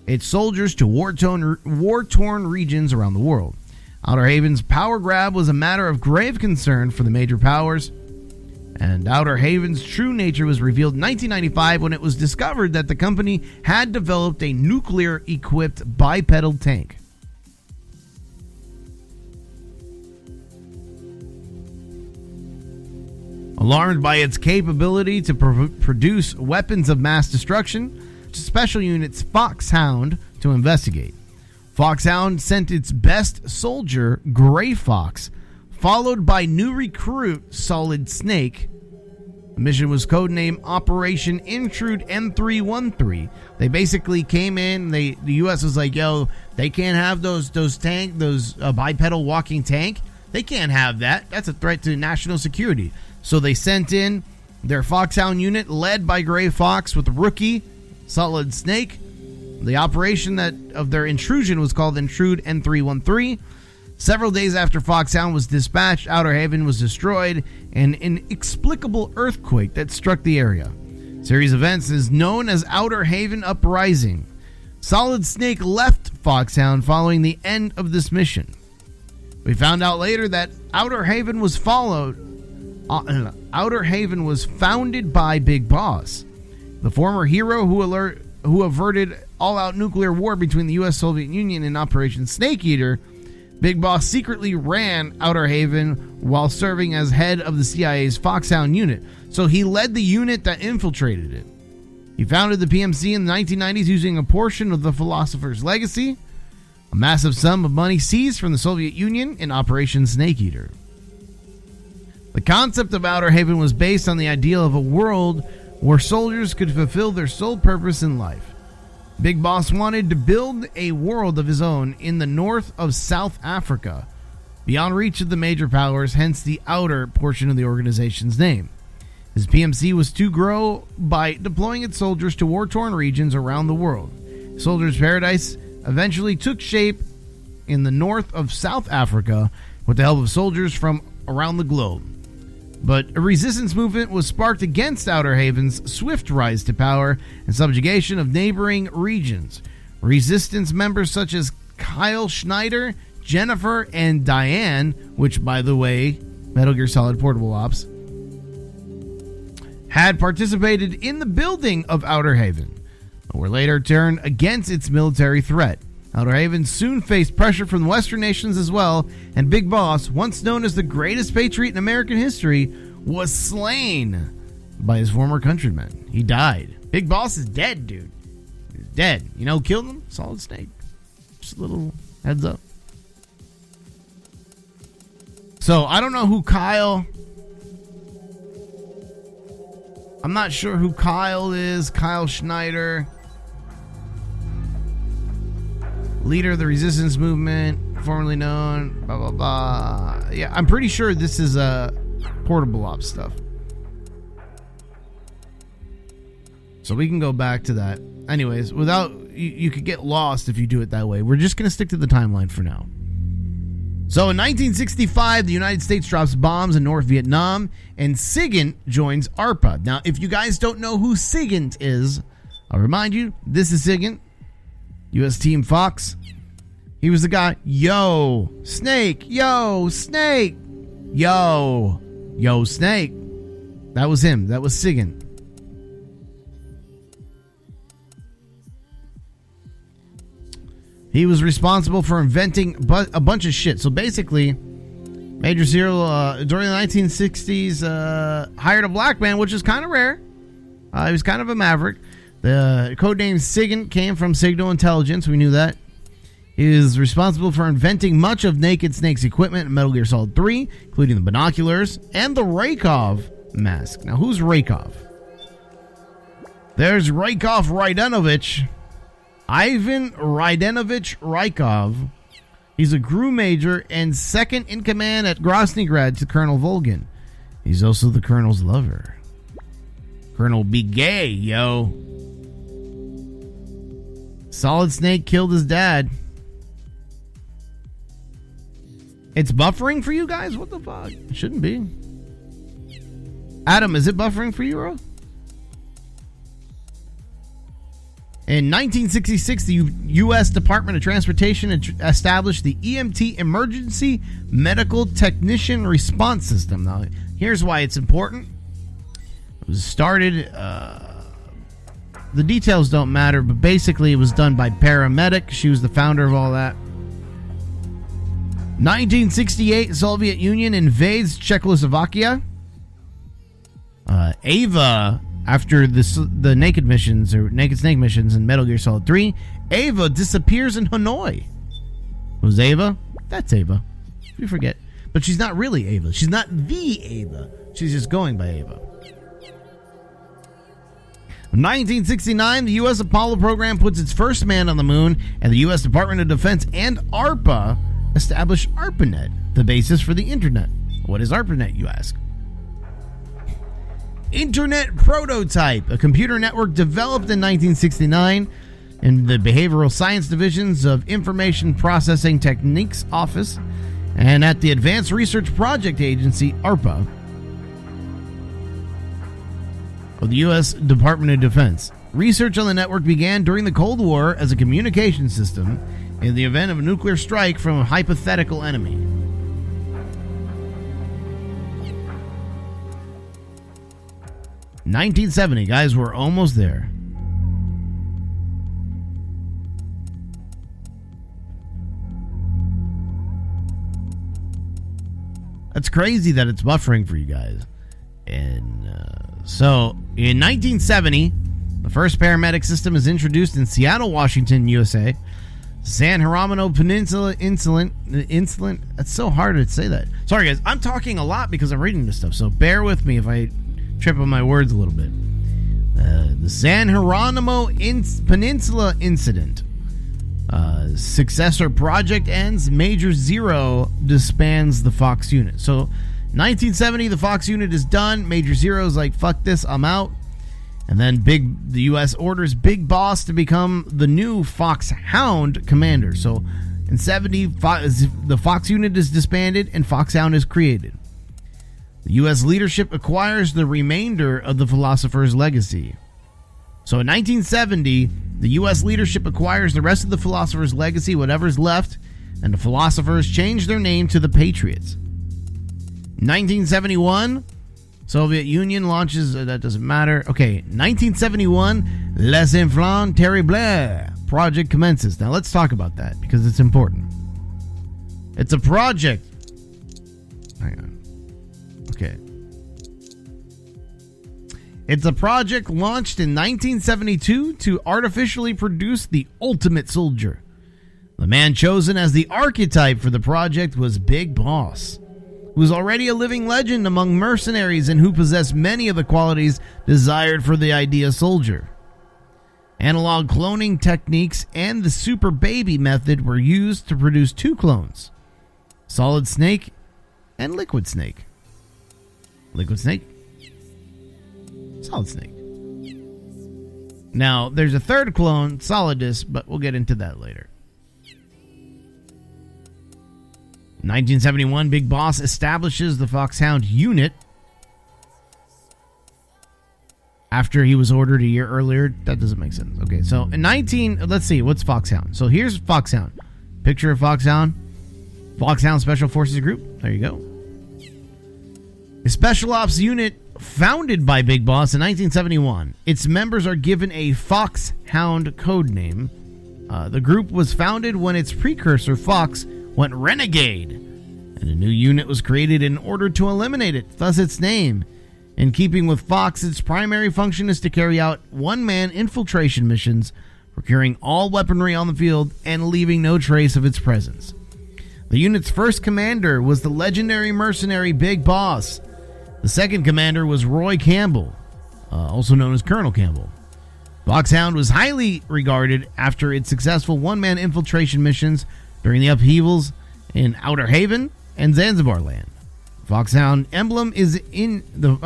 its soldiers to war-torn regions around the world. Outer Haven's power grab was a matter of grave concern for the major powers, and Outer Haven's true nature was revealed in 1995 when it was discovered that the company had developed a nuclear-equipped bipedal tank. Alarmed by its capability to produce weapons of mass destruction, Special Units Foxhound to investigate. Foxhound sent its best soldier, Gray Fox, followed by new recruit Solid Snake, The mission was codenamed Operation Intrude N313. They basically came in. The U.S. was like, "Yo, they can't have those bipedal walking tank. They can't have that. That's a threat to national security." So they sent in their Foxhound unit, led by Gray Fox, with rookie Solid Snake. The operation of their intrusion was called Intrude N313. Several days after Foxhound was dispatched, Outer Haven was destroyed, and an inexplicable earthquake that struck the area. A series of events is known as Outer Haven Uprising. Solid Snake left Foxhound following the end of this mission. We found out later that Outer Haven was founded by Big Boss, the former hero who averted all-out nuclear war between the U.S. Soviet Union and Operation Snake Eater. Big Boss secretly ran Outer Haven while serving as head of the CIA's Foxhound unit, so he led the unit that infiltrated it. He founded the PMC in the 1990s using a portion of the Philosopher's Legacy, a massive sum of money seized from the Soviet Union in Operation Snake Eater. The concept of Outer Haven was based on the ideal of a world where soldiers could fulfill their sole purpose in life. Big Boss wanted to build a world of his own in the north of South Africa, beyond reach of the major powers, hence the outer portion of the organization's name. His PMC was to grow by deploying its soldiers to war-torn regions around the world. Soldiers' Paradise eventually took shape in the north of South Africa with the help of soldiers from around the globe. But a resistance movement was sparked against Outer Haven's swift rise to power and subjugation of neighboring regions. Resistance members such as Kyle Schneider, Jennifer, and Diane, which, by the way, Metal Gear Solid Portable Ops, had participated in the building of Outer Haven, but were later turned against its military threat. Outer Haven soon faced pressure from the Western nations as well, and Big Boss, once known as the greatest patriot in American history, was slain by his former countrymen. He died. Big Boss is dead, dude. He's dead. You know who killed him? Solid Snake. Just a little heads up. So, I don't know who Kyle... I'm not sure who Kyle is. Kyle Schneider. Leader of the resistance movement, formerly known, blah, blah, blah. Yeah, I'm pretty sure this is Portable Ops stuff. So we can go back to that. Anyways, you could get lost if you do it that way. We're just going to stick to the timeline for now. So in 1965, the United States drops bombs in North Vietnam, and SIGINT joins ARPA. Now, if you guys don't know who SIGINT is, I'll remind you, this is SIGINT. U.S. Team Fox. He was the guy. Yo, Snake. Yo, Snake. Yo, Snake. That was him. That was SIGINT. He was responsible for inventing a bunch of shit. So basically, Major Cyril, during the 1960s, hired a black man, which is kind of rare. He was kind of a maverick. The codename SIGINT came from Signal Intelligence. We knew that. He is responsible for inventing much of Naked Snake's equipment in Metal Gear Solid 3, including the binoculars and the Rykov mask. Now, who's Rykov? There's Rykov Rydenovich. Ivan Rydenovich Rykov. He's a crew major and second in command at Groznygrad to Colonel Volgin. He's also the Colonel's lover. Colonel be gay, yo. Solid Snake killed his dad. It's buffering for you guys? What the fuck? It shouldn't be. Adam, is it buffering for you, bro? In 1966, the U.S. Department of Transportation established the EMT Emergency Medical Technician Response System. Now, here's why it's important. It was started... the details don't matter, but basically it was done by paramedic. She was the founder of all that. 1968, Soviet Union invades Czechoslovakia. Ava, after the Naked missions or Naked Snake missions in Metal Gear Solid 3, Ava disappears in Hanoi. Who's Ava? That's Ava. We forget. But she's not really Ava. She's not the Ava. She's just going by Ava. In 1969, the U.S. Apollo program puts its first man on the moon, and the U.S. Department of Defense and ARPA established ARPANET, the basis for the Internet. What is ARPANET, you ask? Internet Prototype, a computer network developed in 1969 in the Behavioral Science Divisions of Information Processing Techniques Office and at the Advanced Research Project Agency, ARPA, of the U.S. Department of Defense. Research on the network began during the Cold War as a communication system in the event of a nuclear strike from a hypothetical enemy. $1970, guys, we're almost there. That's crazy that it's buffering for you guys. And so, in 1970, the first paramedic system is introduced in Seattle, Washington, USA. San Geronimo Peninsula Insulin. That's so hard to say that. Sorry, guys. I'm talking a lot because I'm reading this stuff, so bear with me if I trip on my words a little bit. The San Geronimo Peninsula Incident. Successor project ends. Major Zero disbands the Fox unit. So, 1970, the Fox unit is done. Major Zero's like, fuck this, I'm out. And then the U.S. orders Big Boss to become the new Fox Hound commander. So, in 70, the Fox unit is disbanded and Fox Hound is created. The U.S. leadership acquires the remainder of the Philosopher's Legacy. So in 1970, the U.S. leadership acquires the rest of the Philosopher's Legacy, whatever's left, and the Philosophers change their name to the Patriots. 1971, Soviet Union launches, that doesn't matter. Okay, 1971, Les Enfants Terribles project commences. Now let's talk about that because it's important. It's a project. Hang on. Okay. It's a project launched in 1972 to artificially produce the ultimate soldier. The man chosen as the archetype for the project was Big Boss, who was already a living legend among mercenaries and who possessed many of the qualities desired for the ideal soldier. Analog cloning techniques and the super baby method were used to produce two clones, Solid Snake and Liquid Snake. Liquid Snake, Solid Snake. Now, there's a third clone, Solidus, but we'll get into that later. 1971, Big Boss establishes the Foxhound unit after he was ordered a year earlier. That doesn't make sense. Okay, so in let's see, what's Foxhound? So here's Foxhound. Picture of Foxhound. Foxhound Special Forces Group. There you go. A special ops unit founded by Big Boss in 1971. Its members are given a Foxhound code name. The group was founded when its precursor, Fox, went renegade, and a new unit was created in order to eliminate it, thus its name. In keeping with Fox, its primary function is to carry out one-man infiltration missions, procuring all weaponry on the field and leaving no trace of its presence. The unit's first commander was the legendary mercenary Big Boss. The second commander was Roy Campbell, also known as Colonel Campbell. Foxhound was highly regarded after its successful one-man infiltration missions during the upheavals in Outer Haven and Zanzibar land. Foxhound emblem is in the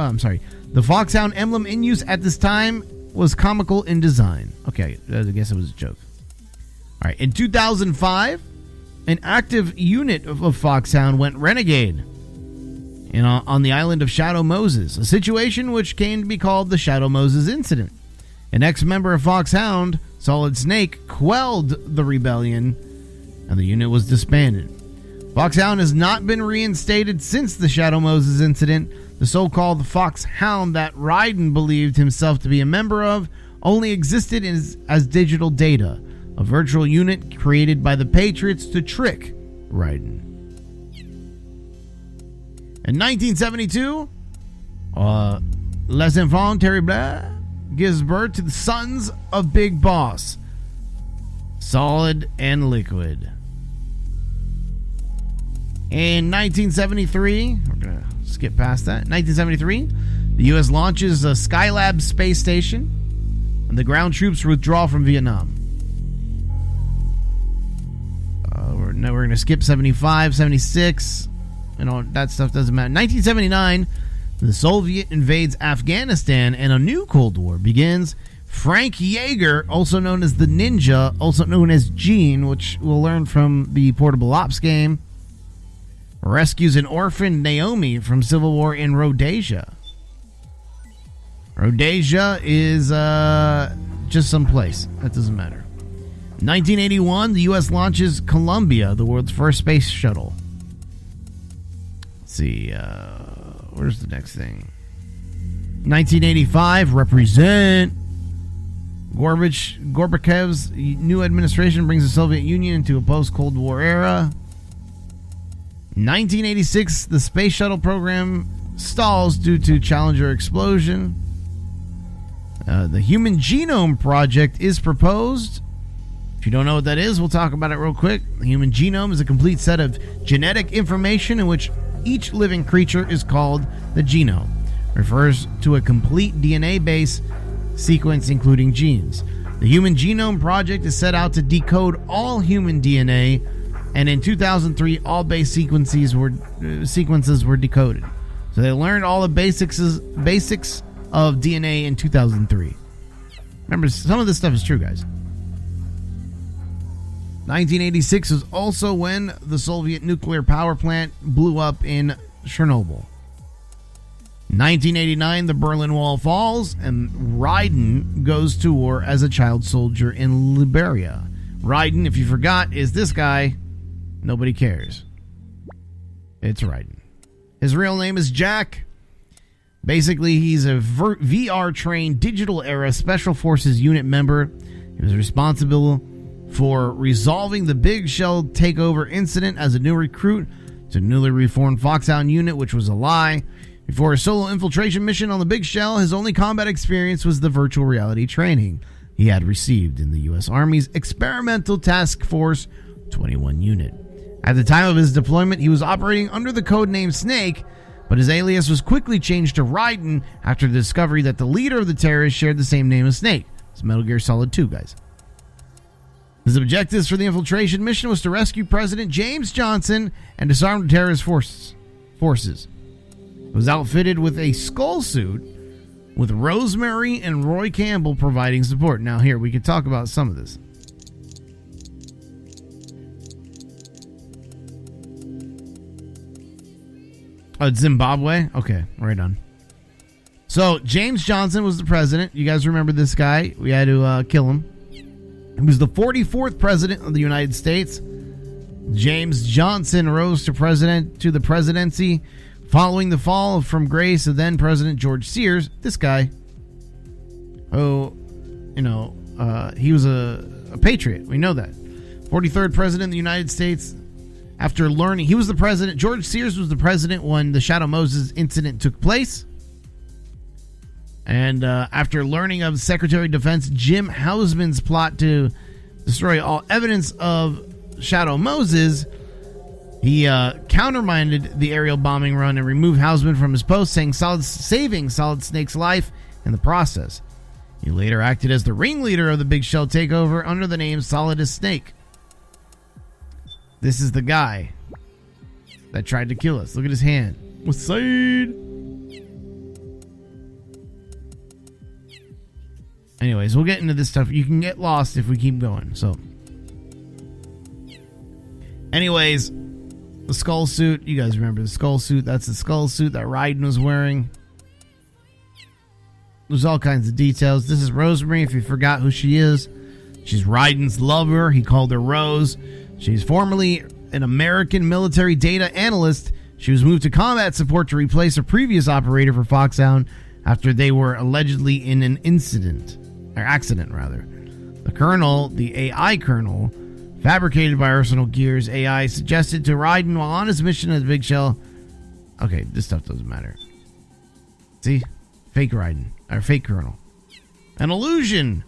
Foxhound emblem in use at this time was comical in design. Okay, I guess it was a joke. All right, in 2005, an active unit of Foxhound went renegade on the island of Shadow Moses, a situation which came to be called the Shadow Moses Incident. An ex-member of Foxhound, Solid Snake, quelled the rebellion, and the unit was disbanded. Foxhound has not been reinstated since the Shadow Moses Incident. The so-called Foxhound that Raiden believed himself to be a member of only existed as digital data, a virtual unit created by the Patriots to trick Raiden. In 1972, Les Enfants Terribles gives birth to the sons of Big Boss, Solid and Liquid. In 1973, we're going to skip past that. 1973, the U.S. launches a Skylab space station. and the ground troops withdraw from Vietnam. We're going to skip 75, 76, and all that stuff doesn't matter. 1979, the Soviet invades Afghanistan, and a new Cold War begins. Frank Yeager, also known as the Ninja, also known as Gene, which we'll learn from the Portable Ops game, rescues an orphan Naomi from civil war in Rhodesia. Rhodesia is just some place. That doesn't matter. 1981, the U.S. launches Columbia, the world's first space shuttle. Let's see, where's the next thing? 1985, represent. Gorbachev's new administration brings the Soviet Union into a post-Cold War era. 1986, the space shuttle program stalls due to Challenger explosion. The Human Genome Project is proposed. If you don't know what that is, we'll talk about it real quick. The human genome is a complete set of genetic information in which each living creature is called the genome. It refers to a complete DNA base sequence including genes. The Human Genome Project is set out to decode all human DNA, and in 2003, all base sequences were decoded. So they learned all the basics of DNA in 2003. Remember, some of this stuff is true, guys. 1986 was also when the Soviet nuclear power plant blew up in Chernobyl. 1989, the Berlin Wall falls, and Raiden goes to war as a child soldier in Liberia. Raiden, if you forgot, is this guy. Nobody cares. It's Raiden. His real name is Jack. Basically, he's a VR-trained digital-era Special Forces unit member. He was responsible for resolving the Big Shell takeover incident as a new recruit to a newly reformed Foxhound unit, which was a lie. Before a solo infiltration mission on the Big Shell, his only combat experience was the virtual reality training he had received in the U.S. Army's Experimental Task Force 21 unit. At the time of his deployment, he was operating under the codename Snake, but his alias was quickly changed to Raiden after the discovery that the leader of the terrorists shared the same name as Snake. It's Metal Gear Solid 2, guys. His objectives for the infiltration mission was to rescue President James Johnson and disarm the terrorist forces. It was outfitted with a skull suit, with Rosemary and Roy Campbell providing support. Now here, we could talk about some of this. Oh, Zimbabwe? Okay, right on. So, James Johnson was the president. You guys remember this guy? We had to kill him. He was the 44th president of the United States. James Johnson rose to the presidency following the fall from grace of then President George Sears. This guy, he was a patriot. We know that. 43rd president of the United States. After learning, he was the president. George Sears was the president when the Shadow Moses incident took place. And after learning of Secretary of Defense Jim Hausman's plot to destroy all evidence of Shadow Moses, he countermanded the aerial bombing run and removed Hausman from his post, saving Solid Snake's life in the process. He later acted as the ringleader of the Big Shell takeover under the name Solid as Snake. This is the guy that tried to kill us. Look at his hand. Wasaid. Anyways, we'll get into this stuff. You can get lost if we keep going. So, anyways, the skull suit. You guys remember the skull suit? That's the skull suit that Raiden was wearing. There's all kinds of details. This is Rosemary, if you forgot who she is. She's Raiden's lover. He called her Rose. She's formerly an American military data analyst. She was moved to combat support to replace a previous operator for Foxhound after they were allegedly in an accident. The colonel, the AI colonel, fabricated by Arsenal Gear's AI, suggested to Raiden while on his mission at the Big Shell. Okay, this stuff doesn't matter. See? Fake Raiden, or fake colonel. An illusion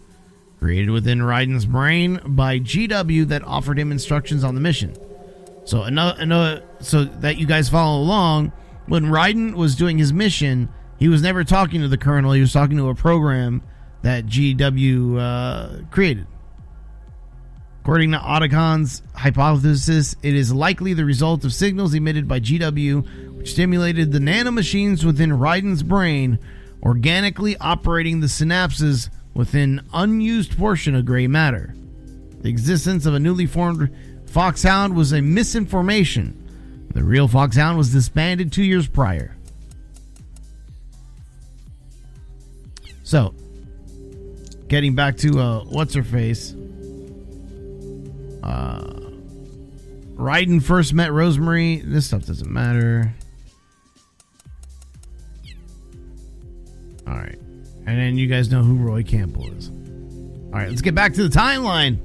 created within Raiden's brain by GW that offered him instructions on the mission. So so that you guys follow along, when Raiden was doing his mission, he was never talking to the colonel. He was talking to a program that GW created. According to Ottocon's hypothesis, it is likely the result of signals emitted by GW, which stimulated the nanomachines within Raiden's brain, organically operating the synapses within unused portion of gray matter. The existence of a newly formed Foxhound was a misinformation. The real Foxhound was disbanded 2 years prior. So, getting back to what's-her-face. Raiden first met Rosemary. This stuff doesn't matter. Alright. And then you guys know who Roy Campbell is. Alright, let's get back to the timeline.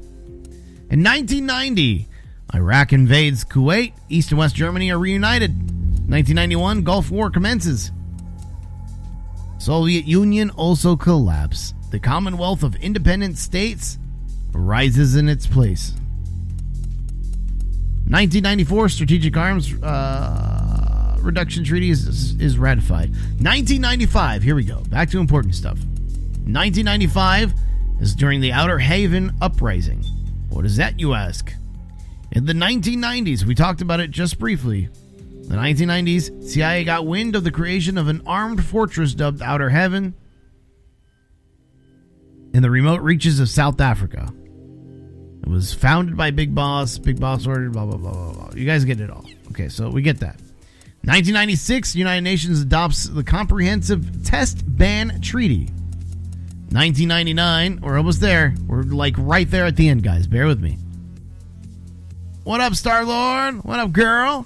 In 1990, Iraq invades Kuwait. East and West Germany are reunited. 1991, Gulf War commences. Soviet Union also collapses. The Commonwealth of Independent States rises in its place. 1994, Strategic Arms Reduction Treaty is ratified. 1995, here we go. Back to important stuff. 1995 is during the Outer Haven Uprising. What is that, you ask? In the 1990s, we talked about it just briefly. In the 1990s, CIA got wind of the creation of an armed fortress dubbed Outer Heaven in the remote reaches of South Africa. It was founded by Big Boss. Big Boss ordered, blah, blah, blah, blah, blah. You guys get it all. Okay, so we get that. 1996, United Nations adopts the Comprehensive Test Ban Treaty. 1999, we're almost there. We're like right there at the end, guys. Bear with me. What up, Star-Lord? What up, girl?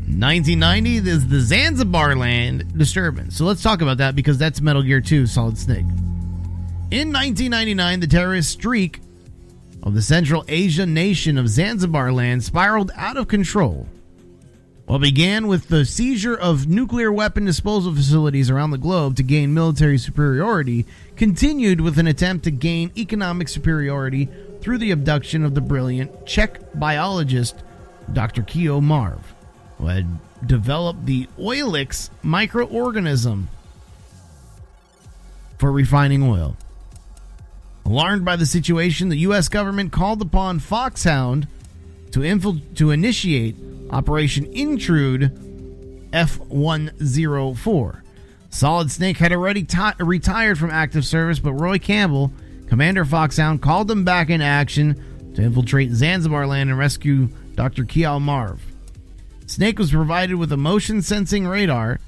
1990 is the Zanzibar land disturbance. So let's talk about that because that's Metal Gear 2 Solid Snake. In 1999, the terrorist streak of the Central Asia nation of Zanzibar land spiraled out of control. What began with the seizure of nuclear weapon disposal facilities around the globe to gain military superiority continued with an attempt to gain economic superiority through the abduction of the brilliant Czech biologist Dr. Keo Marv, who had developed the Oilix microorganism for refining oil. Alarmed by the situation, the U.S. government called upon Foxhound to initiate Operation Intrude F-104. Solid Snake had already retired from active service, but Roy Campbell, Commander Foxhound, called him back in action to infiltrate Zanzibar land and rescue Dr. Keo Marv. Snake was provided with a motion-sensing radar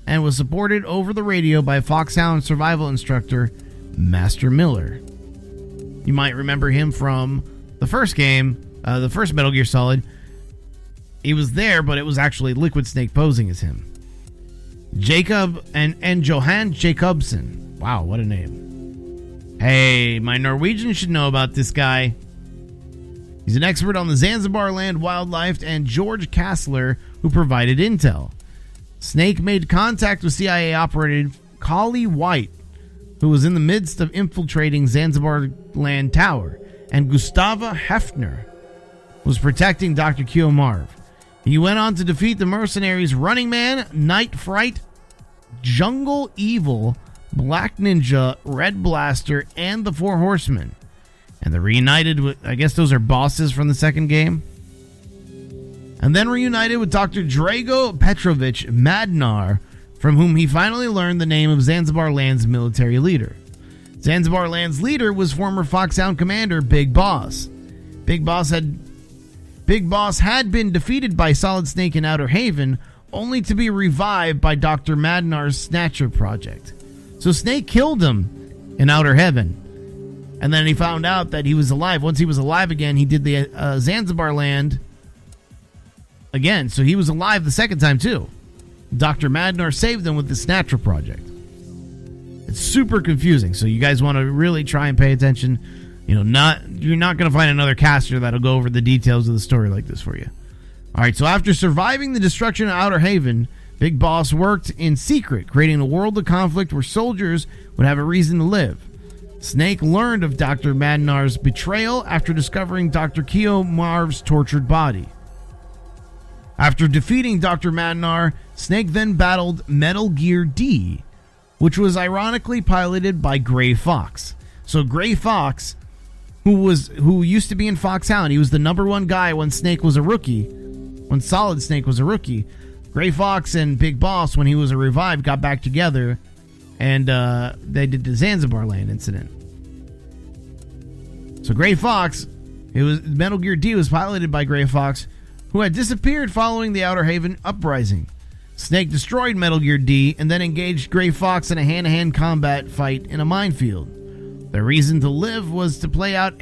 and was supported over the radio by Foxhound survival instructor Master Miller. You might remember him from the first game, the first Metal Gear Solid. He was there, but it was actually Liquid Snake posing as him. Jacob and Johan Jacobsen. Wow, what a name. Hey, my Norwegian should know about this guy. He's an expert on the Zanzibar land wildlife and George Kassler, who provided intel. Snake made contact with CIA operative Collie White, who was in the midst of infiltrating Zanzibar land tower, and Gustava Hefner was protecting Dr. Keo Marv. He went on to defeat the mercenaries Running Man, Night Fright, Jungle Evil, Black Ninja, Red Blaster, and the Four Horsemen. And they're reunited with, I guess those are bosses from the second game. And then reunited with Dr. Drago Petrovich Madnar, from whom he finally learned the name of Zanzibar Land's military leader. Zanzibar Land's leader was former Foxhound commander Big Boss. Big Boss had been defeated by Solid Snake in Outer Haven, only to be revived by Dr. Madnar's Snatcher project. So Snake killed him in Outer Heaven. And then he found out that he was alive. Once he was alive again, he did the Zanzibar land again. So he was alive the second time too. Dr. Madnar saved him with the Snatcher project. It's super confusing. So you guys want to really try and pay attention. You're not going to find another caster that'll go over the details of the story like this for you. All right, so after surviving the destruction of Outer Haven, Big Boss worked in secret, creating a world of conflict where soldiers would have a reason to live. Snake learned of Dr. Madnar's betrayal after discovering Dr. Keo Marv's tortured body. After defeating Dr. Madnar, Snake then battled Metal Gear D, which was ironically piloted by Gray Fox. So Gray Fox, who used to be in Foxhound, he was the number one guy when Snake was a rookie, when Solid Snake was a rookie. Gray Fox and Big Boss, when he was a revived, got back together, and they did the Zanzibar Land incident. So Gray Fox, Metal Gear D was piloted by Gray Fox, who had disappeared following the Outer Haven uprising. Snake destroyed Metal Gear D and then engaged Gray Fox in a hand-to-hand combat fight in a minefield. Their reason to live was to play out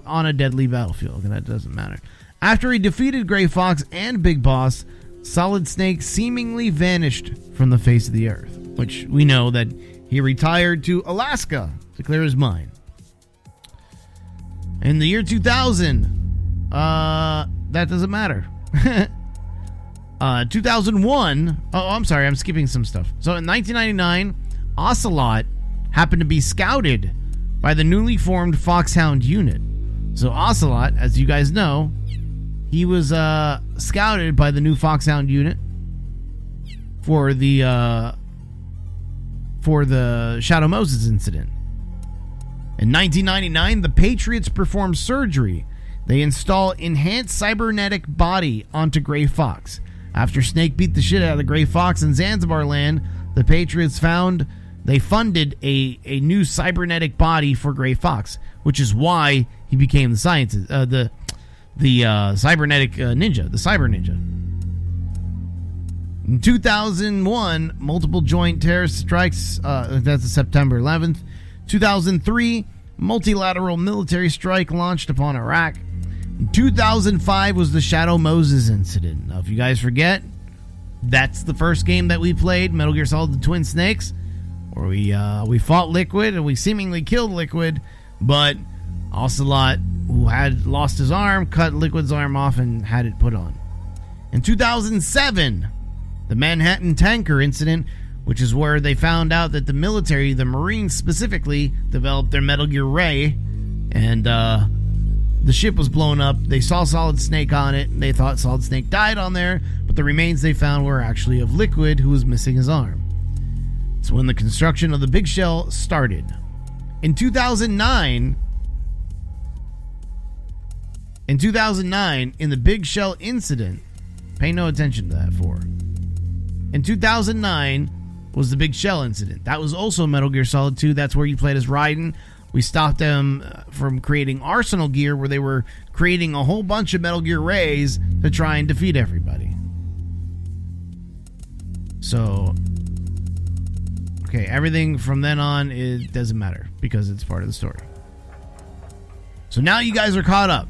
on a deadly battlefield, and that doesn't matter. After he defeated Gray Fox and Big Boss, Solid Snake seemingly vanished from the face of the earth, which we know that he retired to Alaska to clear his mind. In the year 2000, that doesn't matter. 2001, I'm sorry, I'm skipping some stuff. So in 1999, Ocelot happened to be scouted by the newly formed Foxhound unit. So Ocelot, as you guys know, he was scouted by the new Foxhound unit for the Shadow Moses incident. In 1999, the Patriots performed surgery. They install enhanced cybernetic body onto Gray Fox. After Snake beat the shit out of Gray Fox in Zanzibar Land, the Patriots funded a new cybernetic body for Gray Fox, which is why he became the cybernetic ninja, the cyber ninja. In 2001, multiple joint terrorist strikes. That's September 11th. 2003, multilateral military strike launched upon Iraq. In 2005 was the Shadow Moses incident. Now, if you guys forget, that's the first game that we played, Metal Gear Solid: The Twin Snakes, where we fought Liquid and we seemingly killed Liquid, but Ocelot, who had lost his arm, cut Liquid's arm off and had it put on. In 2007, the Manhattan tanker incident, which is where they found out that the military, the Marines specifically, developed their Metal Gear Ray, and the ship was blown up. They saw Solid Snake on it, and they thought Solid Snake died on there, but the remains they found were actually of Liquid, who was missing his arm. It's when the construction of the Big Shell started. In 2009, in the Big Shell incident, pay no attention to that for. In 2009 was the Big Shell incident. That was also Metal Gear Solid 2. That's where you played as Raiden. We stopped them from creating Arsenal Gear, where they were creating a whole bunch of Metal Gear Rays to try and defeat everybody. So, okay, everything from then on, it doesn't matter because it's part of the story. So now you guys are caught up.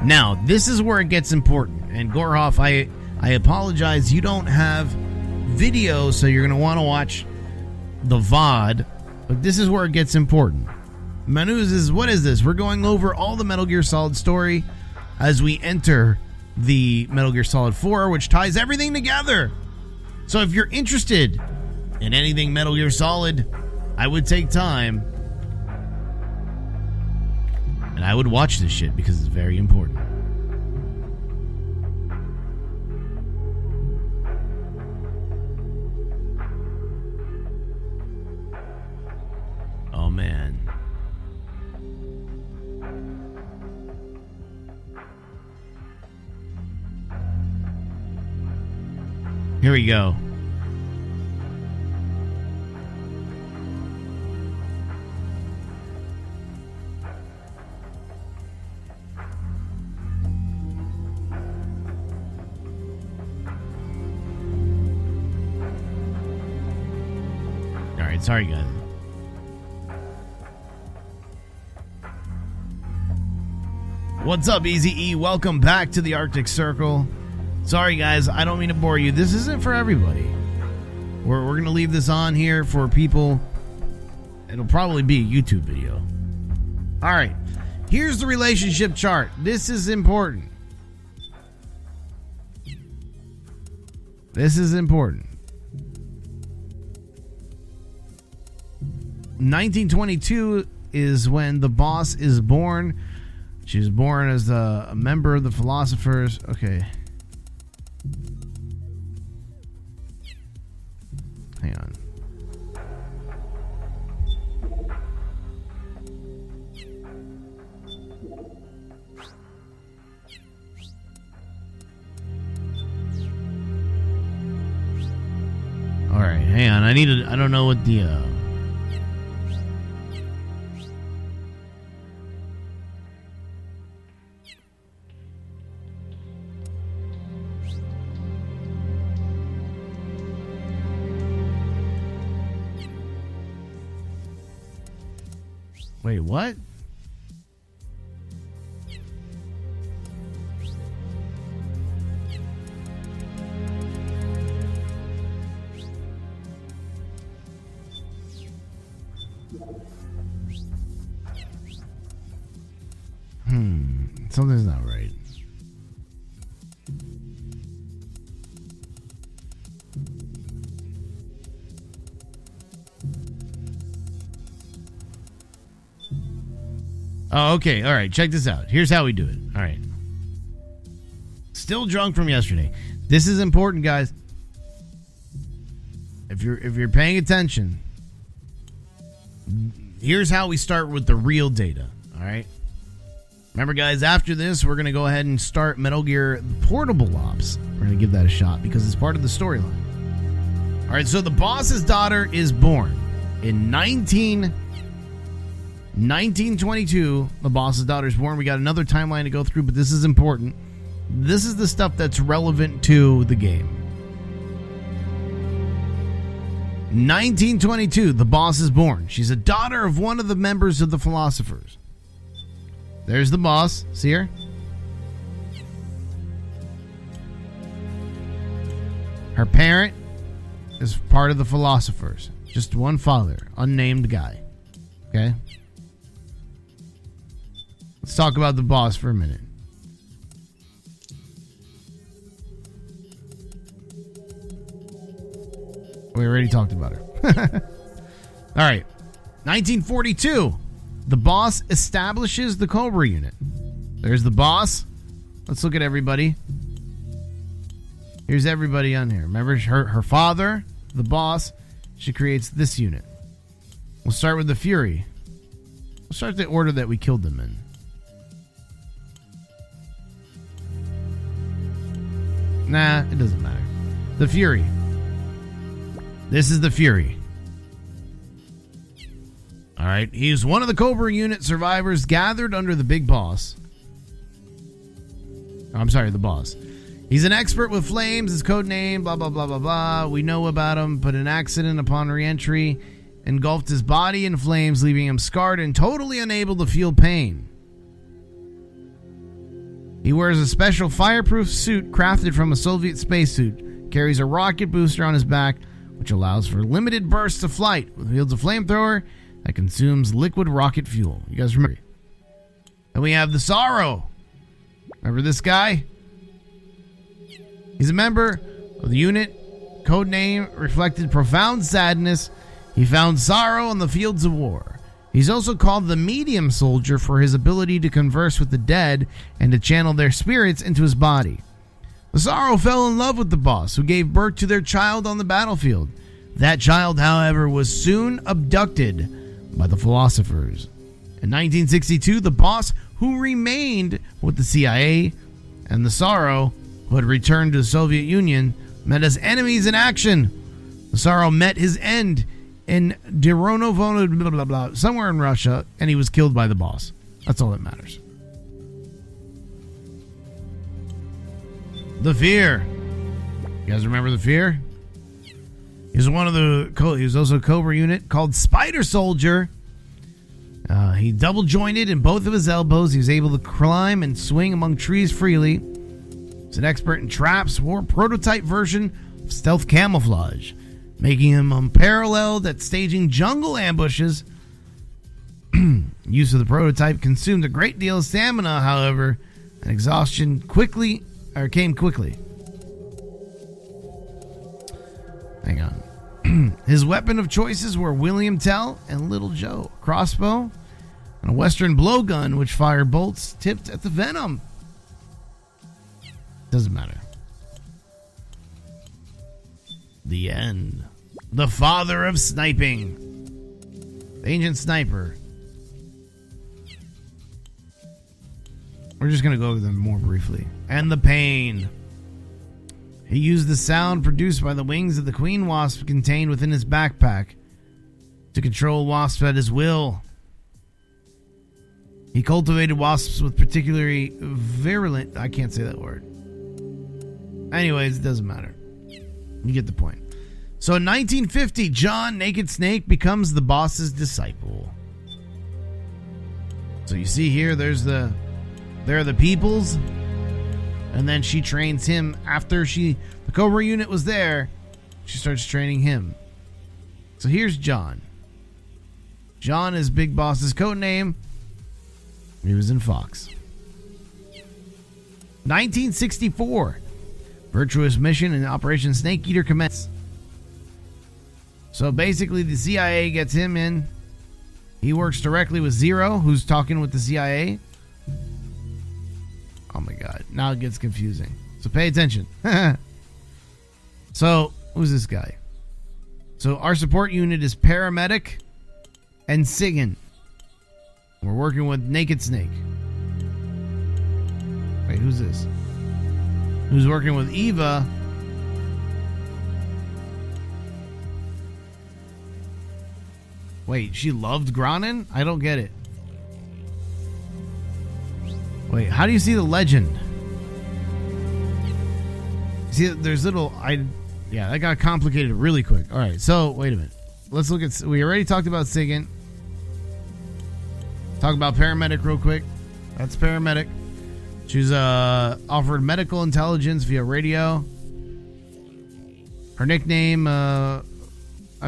Now, this is where it gets important. And Gorhoff, I apologize, you don't have video, so you're going to want to watch the VOD. But this is where it gets important. Manuz, what is this? We're going over all the Metal Gear Solid story as we enter the Metal Gear Solid 4, which ties everything together. So if you're interested in anything Metal Gear Solid, I would take time and I would watch this shit because it's very important. Oh, man. Here we go. All right, sorry, guys. What's up, Easy E? Welcome back to the Arctic Circle. Sorry, guys, I don't mean to bore you. This isn't for everybody. We're going to leave this on here for people. It'll probably be a YouTube video. All right, here's the relationship chart. This is important. This is important. 1922 is when the boss is born. She was born as a member of the Philosophers. Okay. I don't know what the Wait, what? Something's not right. Oh, okay. All right. Check this out. Here's how we do it. All right. Still drunk from yesterday. This is important, guys. If you're paying attention, here's how we start with the real data. All right. Remember, guys, after this, we're going to go ahead and start Metal Gear Portable Ops. We're going to give that a shot because it's part of the storyline. All right, so the boss's daughter is born in 1922. The boss's daughter is born. We got another timeline to go through, but this is important. This is the stuff that's relevant to the game. 1922, the boss is born. She's a daughter of one of the members of the Philosophers. There's the boss. See her? Her parent is part of the Philosophers. Just one father. Unnamed guy. Okay? Let's talk about the boss for a minute. We already talked about her. All right. 1942. The boss establishes the Cobra unit. There's the boss. Let's look at everybody. Here's everybody on here. Remember her father, the boss. She creates this unit. We'll start with the Fury. We'll start the order that we killed them in. Nah, it doesn't matter. The Fury. This is the Fury. All right, he's one of the Cobra unit survivors gathered under the big boss. I'm sorry, the boss. He's an expert with flames, his code name, blah, blah, blah, blah, blah. We know about him, but an accident upon re-entry engulfed his body in flames, leaving him scarred and totally unable to feel pain. He wears a special fireproof suit crafted from a Soviet spacesuit, carries a rocket booster on his back, which allows for limited bursts of flight, wields a flamethrower that consumes liquid rocket fuel. You guys remember? And we have the Sorrow. Remember this guy? He's a member of the unit. Code name reflected profound sadness. He found sorrow on the fields of war. He's also called the Medium Soldier for his ability to converse with the dead and to channel their spirits into his body. The Sorrow fell in love with the boss, who gave birth to their child on the battlefield. That child, however, was soon abducted by the Philosophers. In 1962, the boss, who remained with the CIA, and the Sorrow, who had returned to the Soviet Union, met as enemies in action. The Sorrow met his end in Dironovo, somewhere in Russia, and he was killed by the boss. That's all that matters. The Fear. You guys remember the Fear? He was also a Cobra unit called Spider Soldier. He double jointed in both of his elbows. He was able to climb and swing among trees freely. He's an expert in traps, wore a prototype version of stealth camouflage, making him unparalleled at staging jungle ambushes. Use of the prototype consumed a great deal of stamina, however, and exhaustion came quickly. Hang on. His weapon of choices were William Tell and Little Joe, a crossbow, and a Western blowgun which fired bolts tipped at the venom. Doesn't matter. The end. The father of sniping. The ancient sniper. We're just going to go over them more briefly. And the pain. He used the sound produced by the wings of the queen wasp contained within his backpack to control wasps at his will. He cultivated wasps with particularly virulent... I can't say that word. Anyways, it doesn't matter. You get the point. So in 1950, John Naked Snake becomes the boss's disciple. So you see here, there are the peoples. And then she trains him after the Cobra unit was there. She starts training him. So here's John. John is Big Boss's code name. He was in Fox. 1964. Virtuous mission and Operation Snake Eater commence. So basically the CIA gets him in. He works directly with Zero, who's talking with the CIA. Oh my god. Now it gets confusing. So pay attention. So, who's this guy? So our support unit is Paramedic and Sigan. We're working with Naked Snake. Wait, who's this? Who's working with Eva? Wait, she loved Granin? I don't get it. Wait, how do you see the legend? See, there's little... Yeah, that got complicated really quick. Alright, so, wait a minute. Let's look at... We already talked about Sigan. Talk about Paramedic real quick. That's Paramedic. She's offered medical intelligence via radio. Her nickname at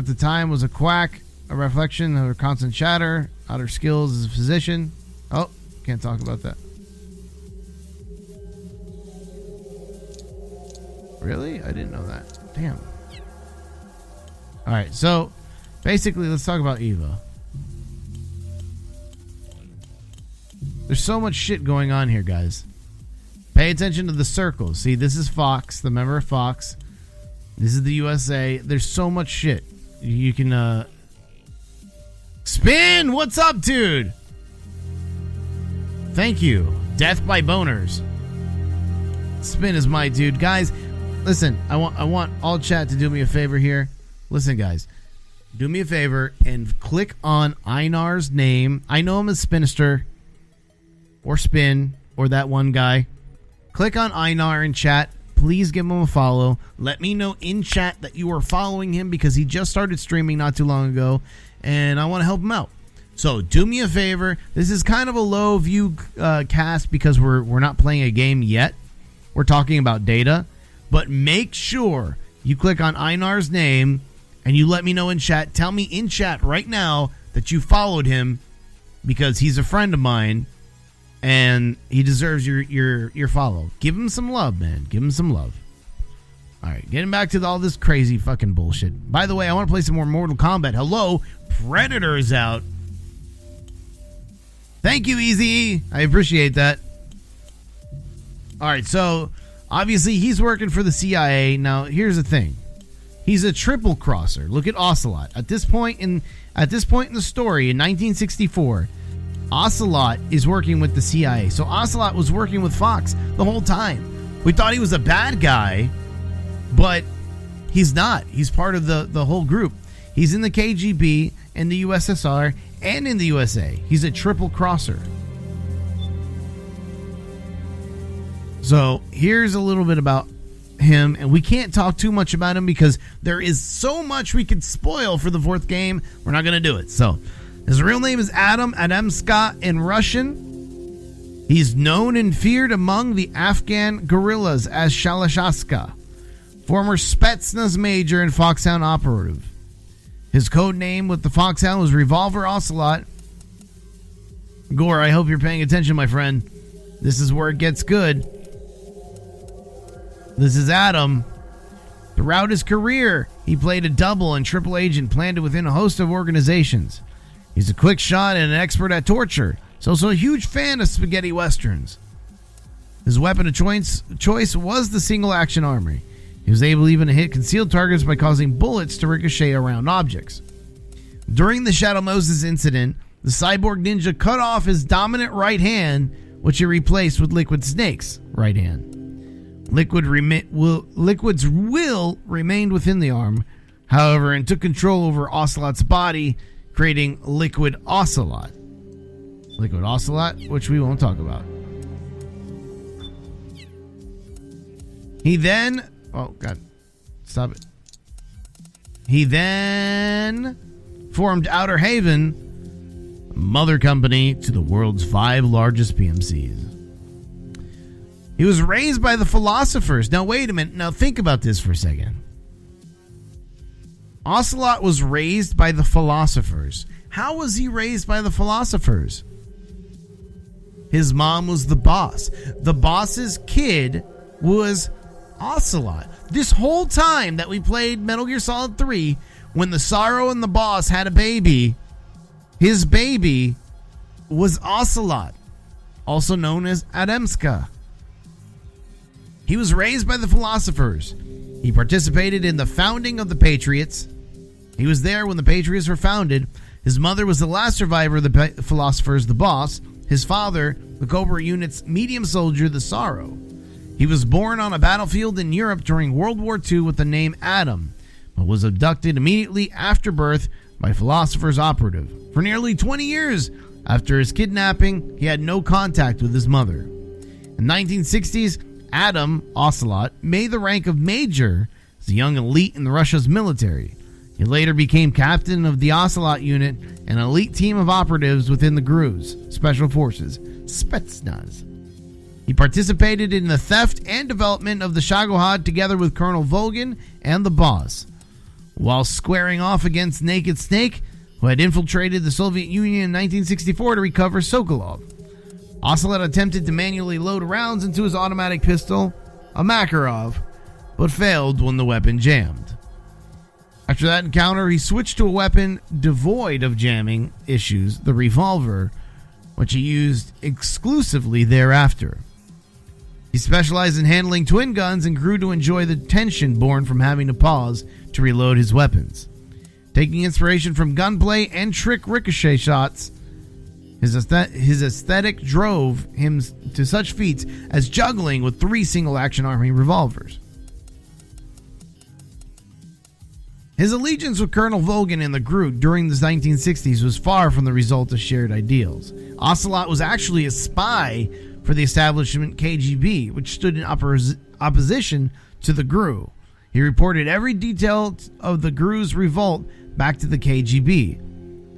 the time was a quack, a reflection of her constant chatter, out her skills as a physician. Oh, can't talk about that. Really? I didn't know that. Damn. Alright, so basically let's talk about Eva. There's so much shit going on here, guys. Pay attention to the circles. See, this is Fox, the member of Fox. This is the USA. There's so much shit. You can, Spin! What's up, dude? Thank you. Death by Boners. Spin is my dude. Guys, listen, I want all chat to do me a favor here. Listen, guys. Do me a favor and click on Einar's name. I know him as Spinister. Or Spin, or that one guy. Click on Einar in chat. Please give him a follow. Let me know in chat that you are following him because he just started streaming not too long ago, and I want to help him out. So do me a favor. This is kind of a low view cast because we're not playing a game yet. We're talking about data, but make sure you click on Einar's name and you let me know in chat. Tell me in chat right now that you followed him because he's a friend of mine. And he deserves your follow. Give him some love, man. Give him some love. All right, getting back to all this crazy fucking bullshit. By the way, I want to play some more Mortal Kombat. Hello, Predator is out. Thank you, Easy. I appreciate that. All right, so obviously he's working for the CIA. Now, here's the thing. He's a triple crosser. Look at Ocelot. At this point in the story in 1964. Ocelot is working with the CIA. So Ocelot was working with Fox the whole time. We thought he was a bad guy, but he's not. He's part of the whole group. He's in the KGB, in the USSR, and in the USA. He's a triple crosser. So here's a little bit about him, and we can't talk too much about him because there is so much we could spoil for the fourth game. We're not going to do it. So his real name is Adam Adamska in Russian. He's known and feared among the Afghan guerrillas as Shalashaska, former Spetsnaz major and Foxhound operative. His code name with the Foxhound was Revolver Ocelot. Gore, I hope you're paying attention, my friend. This is where it gets good. This is Adam. Throughout his career, he played a double and triple agent planted within a host of organizations. He's a quick shot and an expert at torture. He's also a huge fan of spaghetti westerns. His weapon of choice was the single-action armory. He was able even to hit concealed targets by causing bullets to ricochet around objects. During the Shadow Moses incident, the cyborg ninja cut off his dominant right hand, which he replaced with Liquid Snake's right hand. Liquid's will remained within the arm, however, and took control over Ocelot's body, creating Liquid Ocelot. Liquid Ocelot, which we won't talk about. He then... Oh, God. Stop it. He then formed Outer Haven, mother company to the world's 5 largest PMCs. He was raised by the philosophers. Now, wait a minute. Now, think about this for a second. Ocelot was raised by the philosophers. How was he raised by the philosophers? His mom was the boss. The boss's kid was Ocelot. This whole time that we played Metal Gear Solid 3, when the Sorrow and the boss had a baby, his baby was Ocelot, also known as Ademska. He was raised by the philosophers. He participated in the founding of the Patriots. He was there when the Patriots were founded. His mother was the last survivor of the philosophers, the boss. His father, the Cobra unit's medium soldier, the Sorrow. He was born on a battlefield in Europe during World War II with the name Adam, but was abducted immediately after birth by Philosopher's operative. For nearly 20 years after his kidnapping, he had no contact with his mother. In the 1960s, Adam, Ocelot, made the rank of major as a young elite in Russia's military. He later became captain of the Ocelot unit, an elite team of operatives within the GRU's Special Forces, Spetsnaz. He participated in the theft and development of the Shagohod together with Colonel Volgin and the boss, while squaring off against Naked Snake, who had infiltrated the Soviet Union in 1964 to recover Sokolov. Ocelot attempted to manually load rounds into his automatic pistol, a Makarov, but failed when the weapon jammed. After that encounter, he switched to a weapon devoid of jamming issues, the revolver, which he used exclusively thereafter. He specialized in handling twin guns and grew to enjoy the tension born from having to pause to reload his weapons. Taking inspiration from gunplay and trick ricochet shots, his aesthetic drove him to such feats as juggling with 3 single-action army revolvers. His allegiance with Colonel Volgin and the GRU during the 1960s was far from the result of shared ideals. Ocelot was actually a spy for the establishment KGB, which stood in opposition to the GRU. He reported every detail of the GRU's revolt back to the KGB,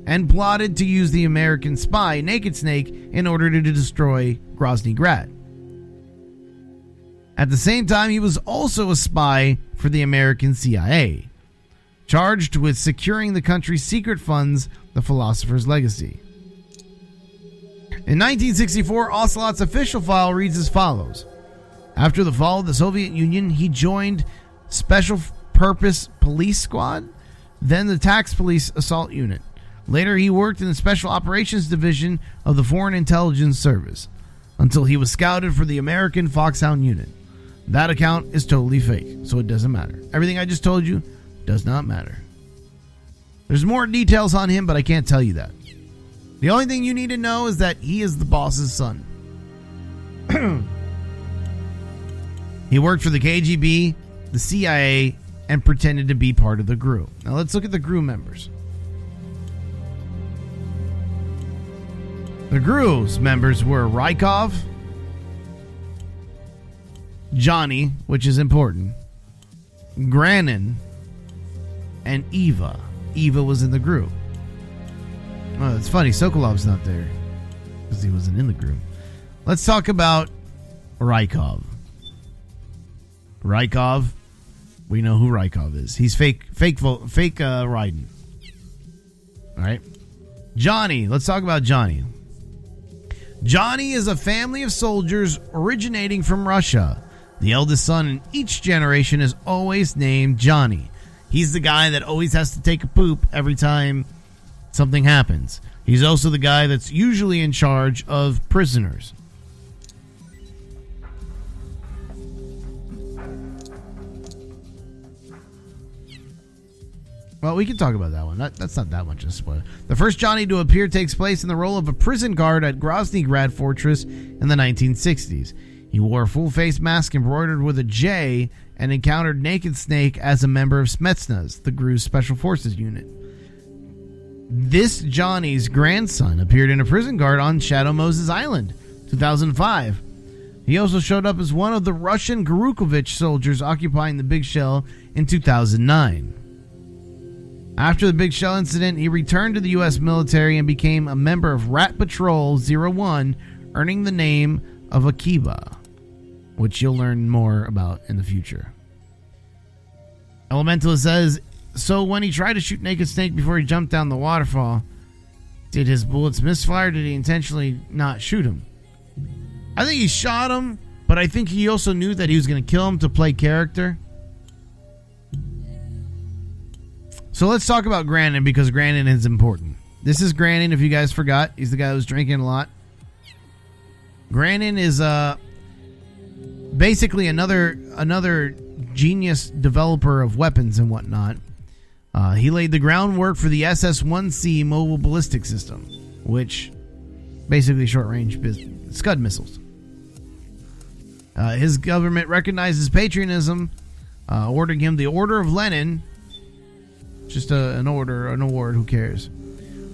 and plotted to use the American spy, Naked Snake, in order to destroy Grozny Grad. At the same time, he was also a spy for the American CIA, charged with securing the country's secret funds, the Philosopher's Legacy. In 1964, Ocelot's official file reads as follows. After the fall of the Soviet Union, he joined Special Purpose Police Squad, then the Tax Police Assault Unit. Later, he worked in the Special Operations Division of the Foreign Intelligence Service, until he was scouted for the American Foxhound Unit. That account is totally fake, so it doesn't matter. Everything I just told you does not matter. There's more details on him, but I can't tell you that. The only thing you need to know is that he is the boss's son. He worked for the KGB, the CIA, and pretended to be part of the GRU. Now let's look at the GRU members. The GRU's members were Rykov, Johnny, which is important, Granin, and Eva. Eva was in the GRU. Oh, it's funny, Sokolov's not there because he wasn't in the GRU. Let's talk about Rykov. Rykov, we know who Rykov is. He's fake Raiden. All right. Johnny, let's talk about Johnny. Johnny is a family of soldiers originating from Russia. The eldest son in each generation is always named Johnny. He's the guy that always has to take a poop every time something happens. He's also the guy that's usually in charge of prisoners. Well, we can talk about that one. That's not that much of a spoiler. The first Johnny to appear takes place in the role of a prison guard at Grozny Grad Fortress in the 1960s. He wore a full face mask embroidered with a J and encountered Naked Snake as a member of Spetsnaz, the GRU's Special Forces unit. This Johnny's grandson appeared in a prison guard on Shadow Moses Island, 2005. He also showed up as one of the Russian Gurukovich soldiers occupying the Big Shell in 2009. After the Big Shell incident, he returned to the U.S. military and became a member of Rat Patrol 01, earning the name of Akiba, which you'll learn more about in the future. Elementalist says, so when he tried to shoot Naked Snake before he jumped down the waterfall, did his bullets misfire or did he intentionally not shoot him? I think he shot him, but I think he also knew that he was going to kill him to play character. So let's talk about Granin, because Granin is important. This is Granin, if you guys forgot. He's the guy who was drinking a lot. Granin is basically another genius developer of weapons and whatnot. He laid the groundwork for the SS-1C mobile ballistic system, which basically short-range Scud missiles. His government recognized his patriotism, awarding him the Order of Lenin. Just an award, who cares?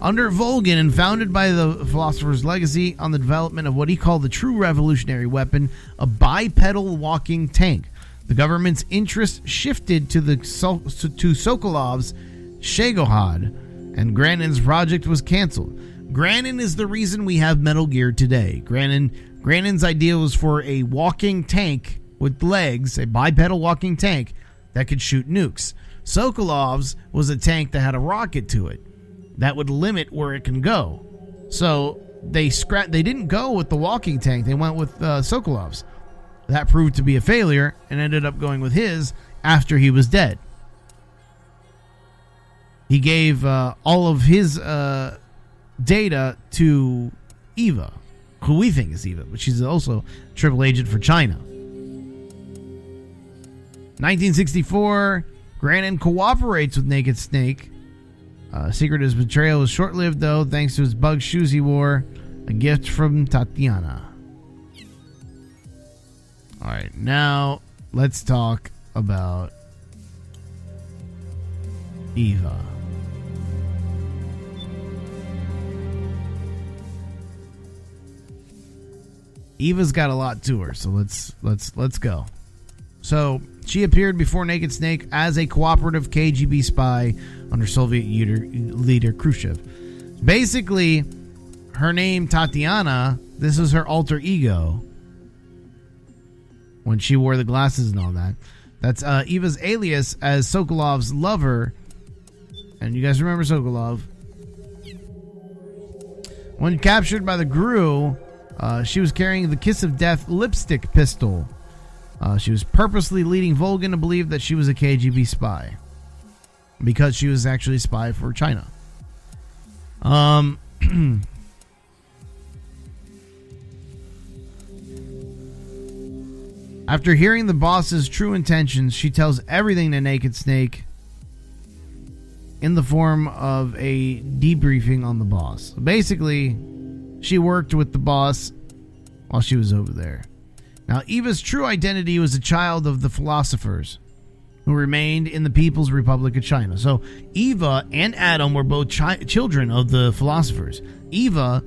Under Volgin and founded by the philosopher's legacy on the development of what he called the true revolutionary weapon, a bipedal walking tank. The government's interest shifted to Sokolov's Shagohod, and Granin's project was canceled. Granin is the reason we have Metal Gear today. Granin's idea was for a walking tank with legs, a bipedal walking tank that could shoot nukes. Sokolov's was a tank that had a rocket to it that would limit where it can go. So they didn't go with the walking tank. They went with Sokolov's. That proved to be a failure and ended up going with his after he was dead. He gave all of his data to Eva, who we think is Eva, but she's also triple agent for China. 1964, Granin cooperates with Naked Snake. Secret of his betrayal was short-lived, though, thanks to his bug shoes he wore, a gift from Tatiana. Alright, now let's talk about Eva. Eva's got a lot to her, so let's go. So she appeared before Naked Snake as a cooperative KGB spy under Soviet leader Khrushchev. Basically, her name Tatiana, this was her alter ego when she wore the glasses and all that. That's Eva's alias as Sokolov's lover. And you guys remember Sokolov. When captured by the GRU, she was carrying the Kiss of Death lipstick pistol. She was purposely leading Volgin to believe that she was a KGB spy, because she was actually a spy for China. After hearing the boss's true intentions, she tells everything to Naked Snake in the form of a debriefing on the boss. Basically, she worked with the boss while she was over there. Now, Eva's true identity was a child of the philosophers who remained in the People's Republic of China. So, Eva and Adam were both children of the philosophers. Eva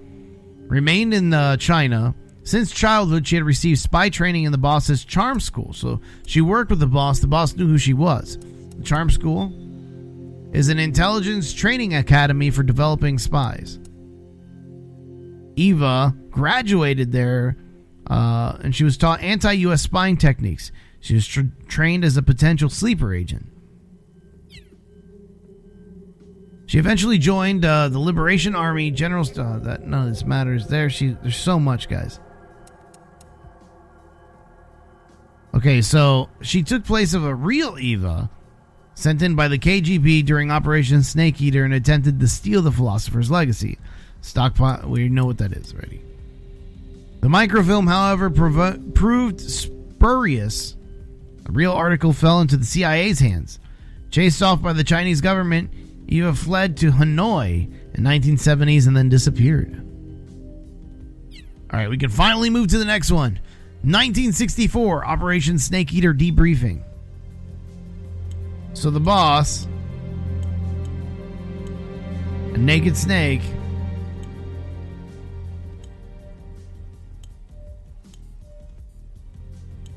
remained in China. Since childhood, she had received spy training in the boss's charm school. So, she worked with the boss. The boss knew who she was. The charm school is an intelligence training academy for developing spies. Eva graduated there, and she was taught anti-U.S. spying techniques. She was trained as a potential sleeper agent. She eventually joined the Liberation Army General. That none of this matters. There's so much, guys. Okay, so she took place of a real Eva, sent in by the KGB during Operation Snake Eater, and attempted to steal the Philosopher's Legacy. Stockpile. We know what that is already. The microfilm, however, proved spurious. A real article fell into the CIA's hands. Chased off by the Chinese government, Eva fled to Hanoi in 1970s and then disappeared. All right, we can finally move to the next one. 1964, Operation Snake Eater debriefing. So the boss, a naked snake,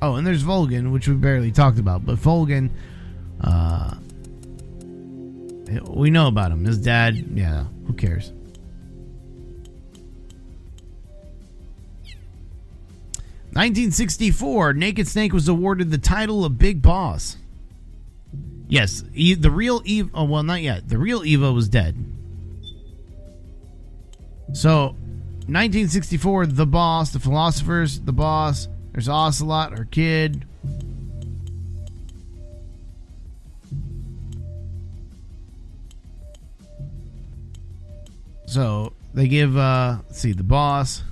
oh, and there's Volgan, which we barely talked about, but Volgan, we know about him. His dad, yeah, who cares? (1964), Naked Snake was awarded the title of Big Boss. Yes, the real Eva, oh, well, not yet. The real Eva was dead. So, 1964, the boss, the philosophers, the boss, there's Ocelot, her kid. So, they give, let's see, the boss,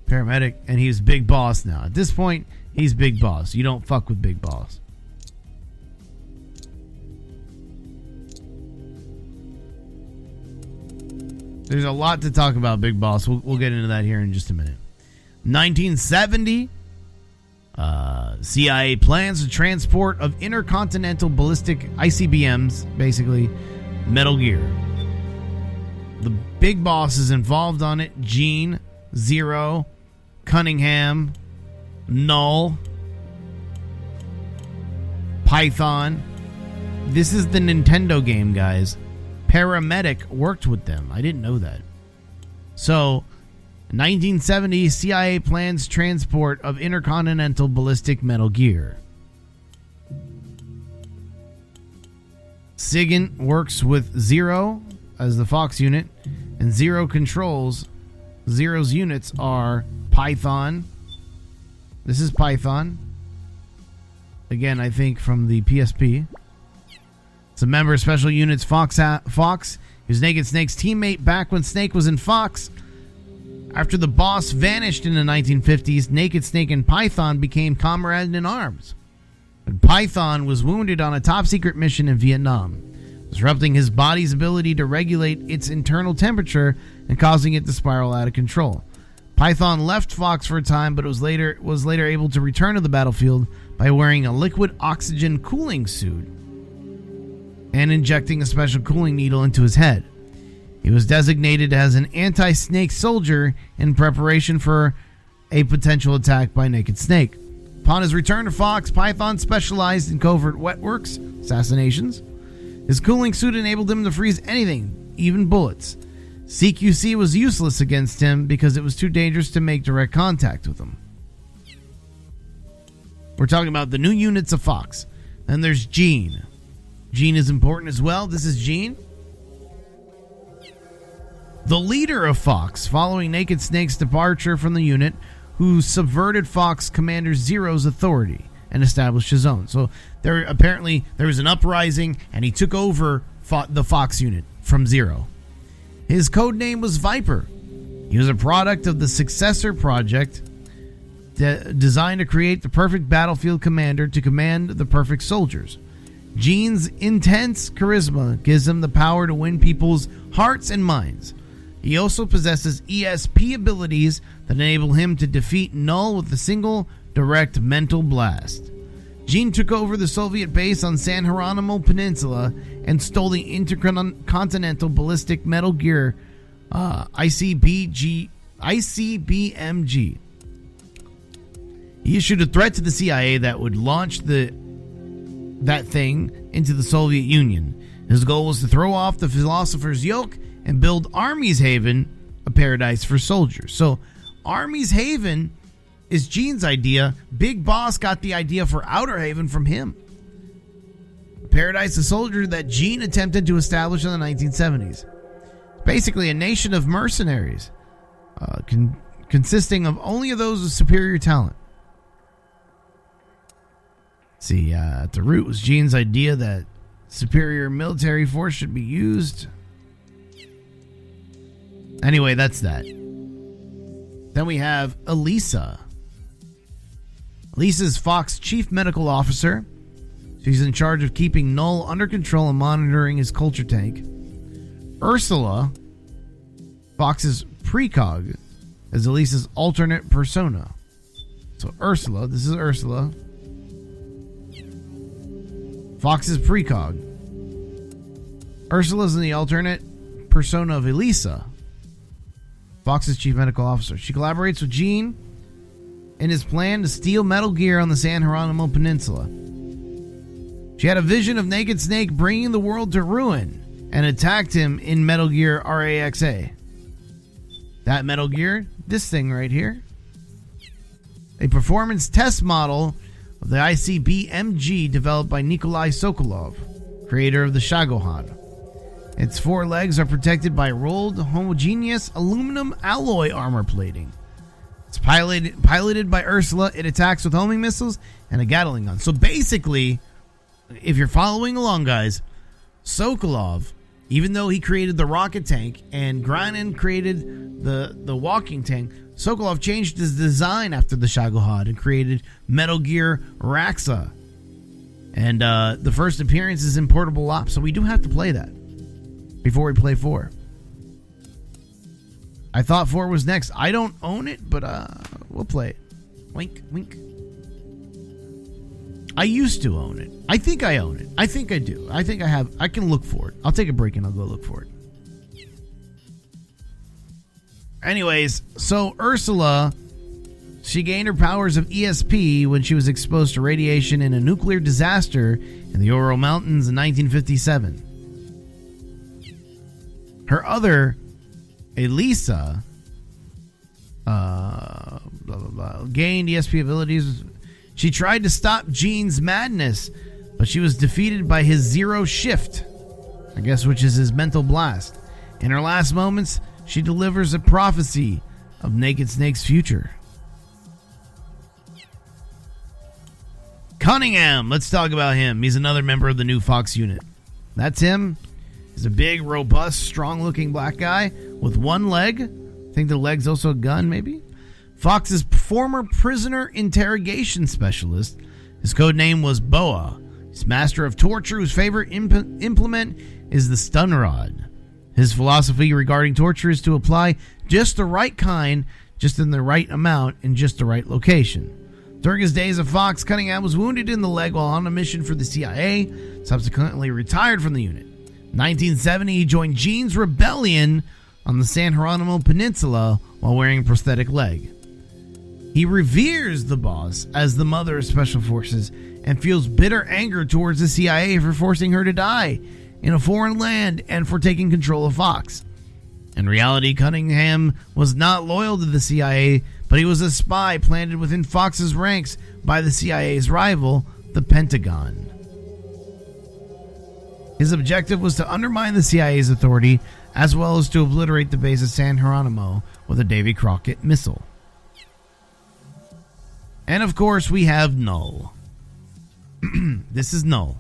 paramedic, and he's Big Boss now. At this point, he's Big Boss. You don't fuck with Big Boss. There's a lot to talk about Big Boss. We'll get into that here in just a minute. 1970, CIA plans the transport of intercontinental ballistic ICBMs, basically Metal Gear. The Big Boss is involved on it. Gene, Zero, Cunningham, Null, Python. This is the Nintendo game, guys. Paramedic worked with them. I didn't know that. So, 1970, CIA plans transport of intercontinental ballistic Metal Gear. Sigint works with Zero as the Fox unit, and Zero controls. Zero's units are Python. This is Python. Again, I think from the PSP. It's a member of Special Units Fox. He was Naked Snake's teammate back when Snake was in Fox. After the boss vanished in the 1950s, Naked Snake and Python became comrades in arms. But Python was wounded on a top-secret mission in Vietnam, disrupting his body's ability to regulate its internal temperature and causing it to spiral out of control. Python left Fox for a time, but was later able to return to the battlefield by wearing a liquid oxygen cooling suit and injecting a special cooling needle into his head. He was designated as an anti-snake soldier in preparation for a potential attack by Naked Snake. Upon his return to Fox, Python specialized in covert wet works, assassinations. His cooling suit enabled him to freeze anything, even bullets. CQC was useless against him because it was too dangerous to make direct contact with him. We're talking about the new units of Fox. Then there's Gene. Gene is important as well. This is Gene, the leader of Fox, following Naked Snake's departure from the unit, who subverted Fox Commander Zero's authority and established his own. So there was an uprising, and he took over the Fox unit from Zero. His code name was Viper. He was a product of the Successor Project, designed to create the perfect battlefield commander to command the perfect soldiers. Gene's intense charisma gives him the power to win people's hearts and minds. He also possesses ESP abilities that enable him to defeat Null with a single direct mental blast. Gene took over the Soviet base on San Geronimo Peninsula and stole the intercontinental ballistic Metal Gear ICBMG. He issued a threat to the CIA that would launch that thing into the Soviet Union. His goal was to throw off the philosopher's yoke and build Army's Haven, a paradise for soldiers. So, Army's Haven is Gene's idea. Big Boss got the idea for Outer Haven from him. A paradise of soldiers that Gene attempted to establish in the 1970s. Basically, a nation of mercenaries, consisting of only those with superior talent. See, at the root was Gene's idea that superior military force should be used. Anyway, that's that. Then we have Elisa. Elisa's Fox chief medical officer. She's in charge of keeping Null under control and monitoring his culture tank. Ursula, Fox's precog, is Elisa's alternate persona. So Ursula, this is Ursula. Fox's precog. Ursula's in the alternate persona of Elisa, Fox's chief medical officer. She collaborates with Jean in his plan to steal Metal Gear on the San Geronimo Peninsula. She had a vision of Naked Snake bringing the world to ruin and attacked him in Metal Gear RAXA. That Metal Gear, this thing right here, a performance test model of the ICB-MG developed by Nikolai Sokolov, creator of the Shagohod. Its 4 legs are protected by rolled homogeneous aluminum alloy armor plating. It's piloted by Ursula. It attacks with homing missiles and a Gatling gun. So basically, if you're following along, guys, Sokolov, even though he created the rocket tank and Granin created the walking tank, Sokolov changed his design after the Shagohod and created Metal Gear Raxa. And the first appearance is in Portable Ops, so we do have to play that before we play 4. I thought 4 was next. I don't own it, but we'll play it. Wink, wink. I used to own it. I think I own it. I think I do. I think I have. I can look for it. I'll take a break and I'll go look for it. Anyways, so Ursula, she gained her powers of ESP when she was exposed to radiation in a nuclear disaster in the Oro Mountains in 1957. Her other, Elisa, gained ESP abilities. She tried to stop Jean's madness, but she was defeated by his Zero Shift, I guess, which is his mental blast. In her last moments, she delivers a prophecy of Naked Snake's future. Cunningham, let's talk about him. He's another member of the new Fox unit. That's him. He's a big, robust, strong-looking black guy with 1 leg. I think the leg's also a gun, maybe. Fox's former prisoner interrogation specialist. His code name was Boa. He's master of torture, whose favorite implement is the stun rod. His philosophy regarding torture is to apply just the right kind, just in the right amount, in just the right location. During his days of Fox, Cunningham was wounded in the leg while on a mission for the CIA, subsequently retired from the unit. In 1970, he joined Jean's rebellion on the San Geronimo Peninsula while wearing a prosthetic leg. He reveres the boss as the mother of special forces and feels bitter anger towards the CIA for forcing her to die in a foreign land and for taking control of Fox. In reality, Cunningham was not loyal to the CIA, but he was a spy planted within Fox's ranks by the CIA's rival, the Pentagon. His objective was to undermine the CIA's authority, as well as to obliterate the base of San Geronimo with a Davy Crockett missile. And of course, we have Null. This is Null.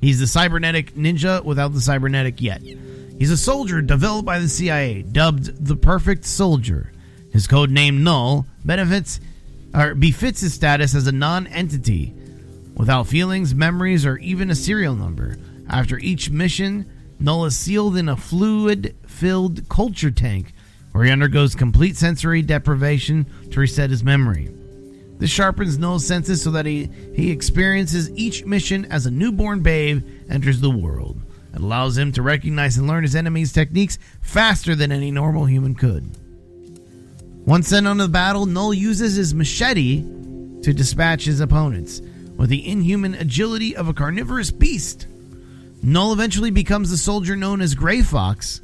He's the cybernetic ninja without the cybernetic yet. He's a soldier developed by the CIA, dubbed the Perfect Soldier. His code name Null befits his status as a non-entity, without feelings, memories, or even a serial number. After each mission, Null is sealed in a fluid-filled culture tank, where he undergoes complete sensory deprivation to reset his memory. This sharpens Null's senses so that he experiences each mission as a newborn babe enters the world. It allows him to recognize and learn his enemy's techniques faster than any normal human could. Once sent on the battle, Null uses his machete to dispatch his opponents. With the inhuman agility of a carnivorous beast, Null eventually becomes the soldier known as Gray Fox.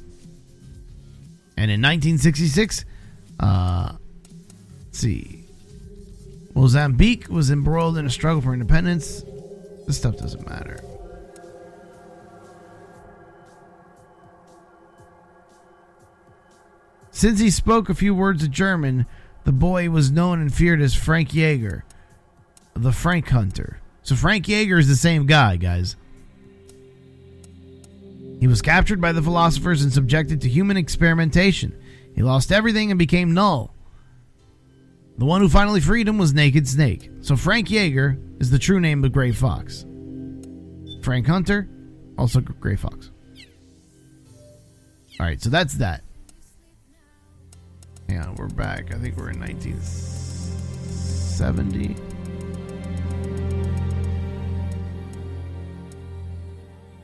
And in 1966, Mozambique was embroiled in a struggle for independence. This stuff doesn't matter. Since he spoke a few words of German, the boy was known and feared as Frank Jaeger, the Frank Hunter. So Frank Jaeger is the same guy, guys. He was captured by the philosophers and subjected to human experimentation. He lost everything and became Null. The one who finally freed him was Naked Snake. So Frank Jaeger is the true name of Gray Fox. Frank Hunter, also Gray Fox. Alright, so that's that. Yeah, we're back. I think we're in 19... 1970.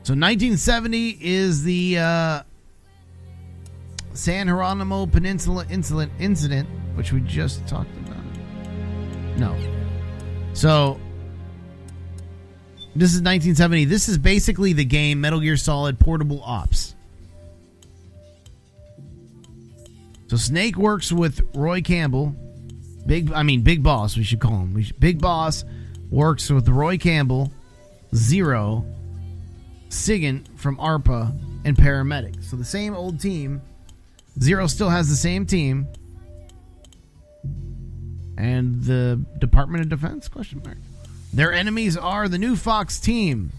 So 1970 is the San Geronimo Peninsula incident, which we just talked about. No. So this is 1970. This is basically the game Metal Gear Solid Portable Ops. So Snake works with Roy Campbell. Big Boss, we should call him. Big Boss works with Roy Campbell, Zero, Sigint from ARPA, and Paramedic. So the same old team. Zero still has the same team. And the Department of Defense? Question mark. Their enemies are the New Fox team.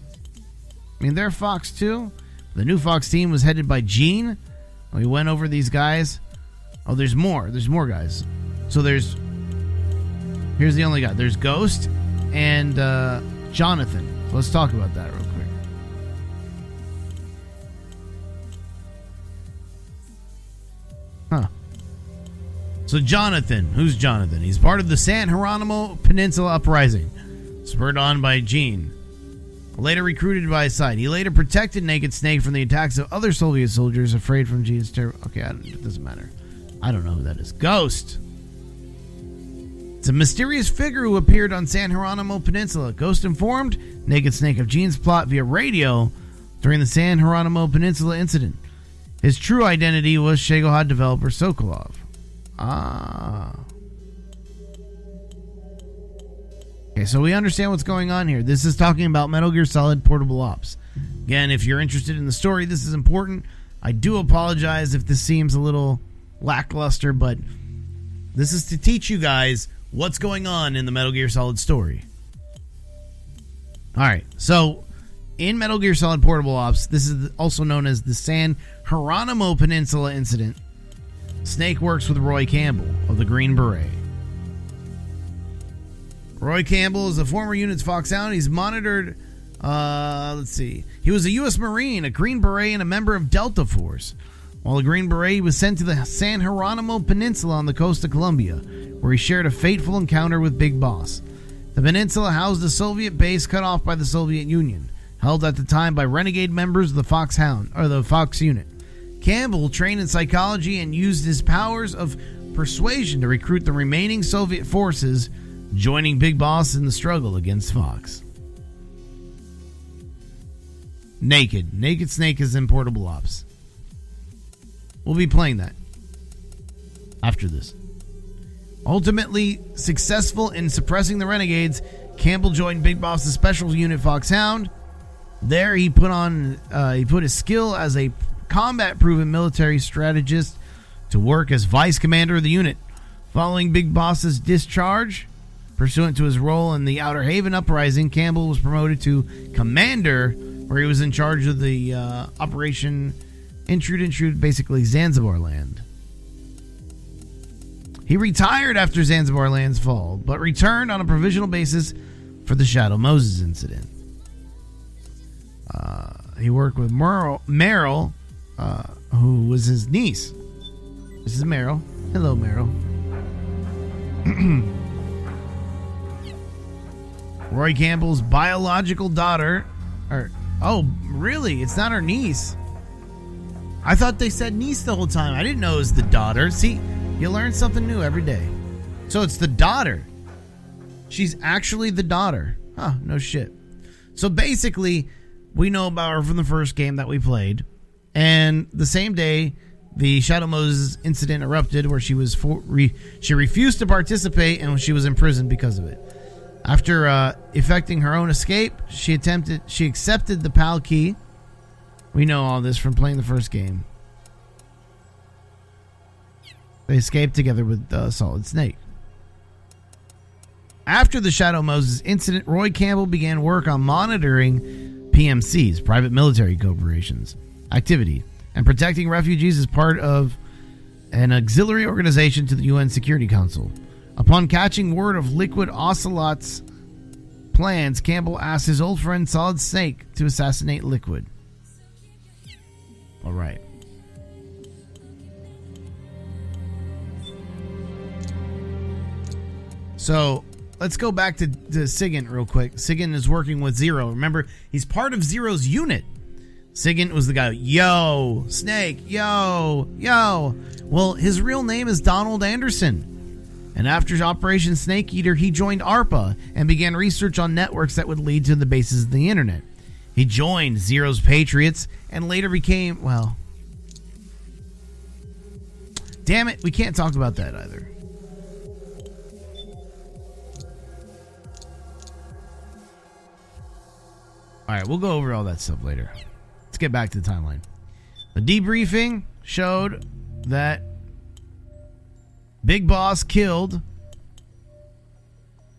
I mean, they're Fox too. The New Fox team was headed by Gene. We went over these guys. Oh, there's more. There's more guys. So here's the only guy. There's Ghost and Jonathan. So let's talk about that real quick. Huh. So Jonathan, who's Jonathan? He's part of the San Geronimo Peninsula Uprising, spurred on by Gene. Later recruited by his side. He later protected Naked Snake from the attacks of other Soviet soldiers afraid from Gene's terror. Okay, it doesn't matter. I don't know who that is. Ghost. It's a mysterious figure who appeared on San Geronimo Peninsula. Ghost informed Naked Snake of Gene's plot via radio during the San Geronimo Peninsula incident. His true identity was Shagohod developer Sokolov. Okay, so we understand what's going on here. This is talking about Metal Gear Solid Portable Ops. Again, if you're interested in the story, this is important. I do apologize if this seems a little lackluster, but this is to teach you guys what's going on in the Metal Gear Solid story. Alright, so in Metal Gear Solid Portable Ops, this is also known as the San Geronimo Peninsula incident. Snake works with Roy Campbell of the Green Beret. Roy Campbell is a former unit's Foxhound. He's monitored, he was a U.S. Marine, a Green Beret, and a member of Delta Force. While the Green Beret, he was sent to the San Geronimo Peninsula on the coast of Colombia, where he shared a fateful encounter with Big Boss. The peninsula housed a Soviet base cut off by the Soviet Union, held at the time by renegade members of the Foxhound, or the Fox unit. Campbell trained in psychology and used his powers of persuasion to recruit the remaining Soviet forces, joining Big Boss in the struggle against Fox. Naked Snake is in Portable Ops. We'll be playing that after this. Ultimately successful in suppressing the renegades, Campbell joined Big Boss's special unit Foxhound. There he put his skill as a combat-proven military strategist to work as vice commander of the unit. Following Big Boss's discharge, pursuant to his role in the Outer Haven Uprising, Campbell was promoted to commander, where he was in charge of the Operation Intrude, basically Zanzibar Land. He retired after Zanzibar Land's fall, but returned on a provisional basis for the Shadow Moses incident. He worked with Meryl, who was his niece. This is Meryl. Hello, Meryl. Roy Campbell's biological daughter. Oh, really? It's not her niece. I thought they said niece the whole time. I didn't know it was the daughter. See, you learn something new every day. So it's the daughter. She's actually the daughter. Huh, no shit. So basically, we know about her from the first game that we played. And the same day, the Shadow Moses incident erupted, where she refused to participate and she was imprisoned because of it. After effecting her own escape, she accepted the PAL key. We know all this from playing the first game. They escaped together with Solid Snake. After the Shadow Moses incident, Roy Campbell began work on monitoring PMCs, private military corporations, activity, and protecting refugees as part of an auxiliary organization to the UN Security Council. Upon catching word of Liquid Ocelot's plans, Campbell asked his old friend Solid Snake to assassinate Liquid. All right. So, let's go back to Sigint real quick. Sigint is working with Zero. Remember, he's part of Zero's unit. Sigint was the guy, yo, Snake, yo. Well, his real name is Donald Anderson. And after Operation Snake Eater, he joined ARPA and began research on networks that would lead to the bases of the internet. He joined Zero's Patriots and later became, well, damn it, we can't talk about that either. All right, we'll go over all that stuff later. Let's get back to the timeline. The debriefing showed that Big Boss killed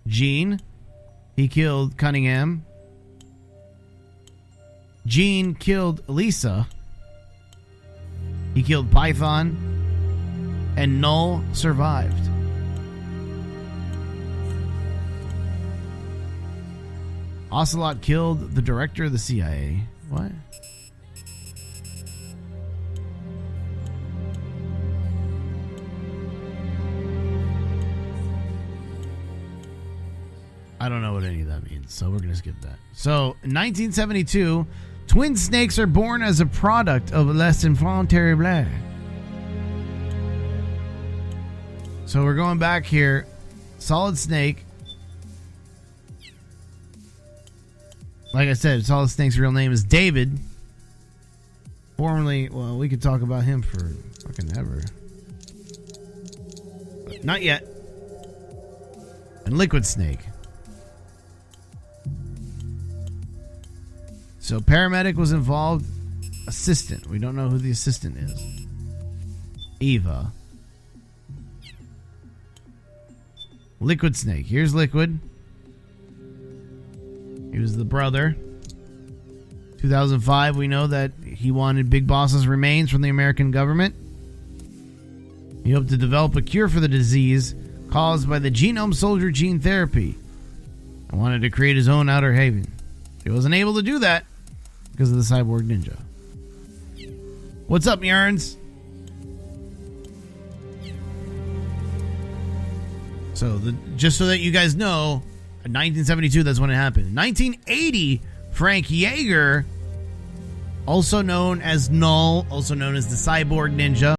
Gene. He killed Cunningham. Gene killed Elisa. He killed Python. And Null survived. Ocelot killed the director of the CIA. What? I don't know what any of that means, so we're going to skip that. So, in 1972, twin snakes are born as a product of Les Enfants Terribles. So, we're going back here. Solid Snake. Like I said, Solid Snake's real name is David. Formerly, well, we could talk about him for fucking ever. But not yet. And Liquid Snake. So paramedic was involved. Assistant. We don't know who the assistant is. Eva. Liquid Snake. Here's Liquid. He was the brother. 2005, we know that he wanted Big Boss's remains from the American government. He hoped to develop a cure for the disease caused by the Genome Soldier gene therapy and wanted to create his own outer haven. He wasn't able to do that because of the cyborg ninja. What's up, Yarns? So, just so that you guys know, in 1972, that's when it happened. In 1980, Frank Yeager, also known as Null, also known as the Cyborg Ninja,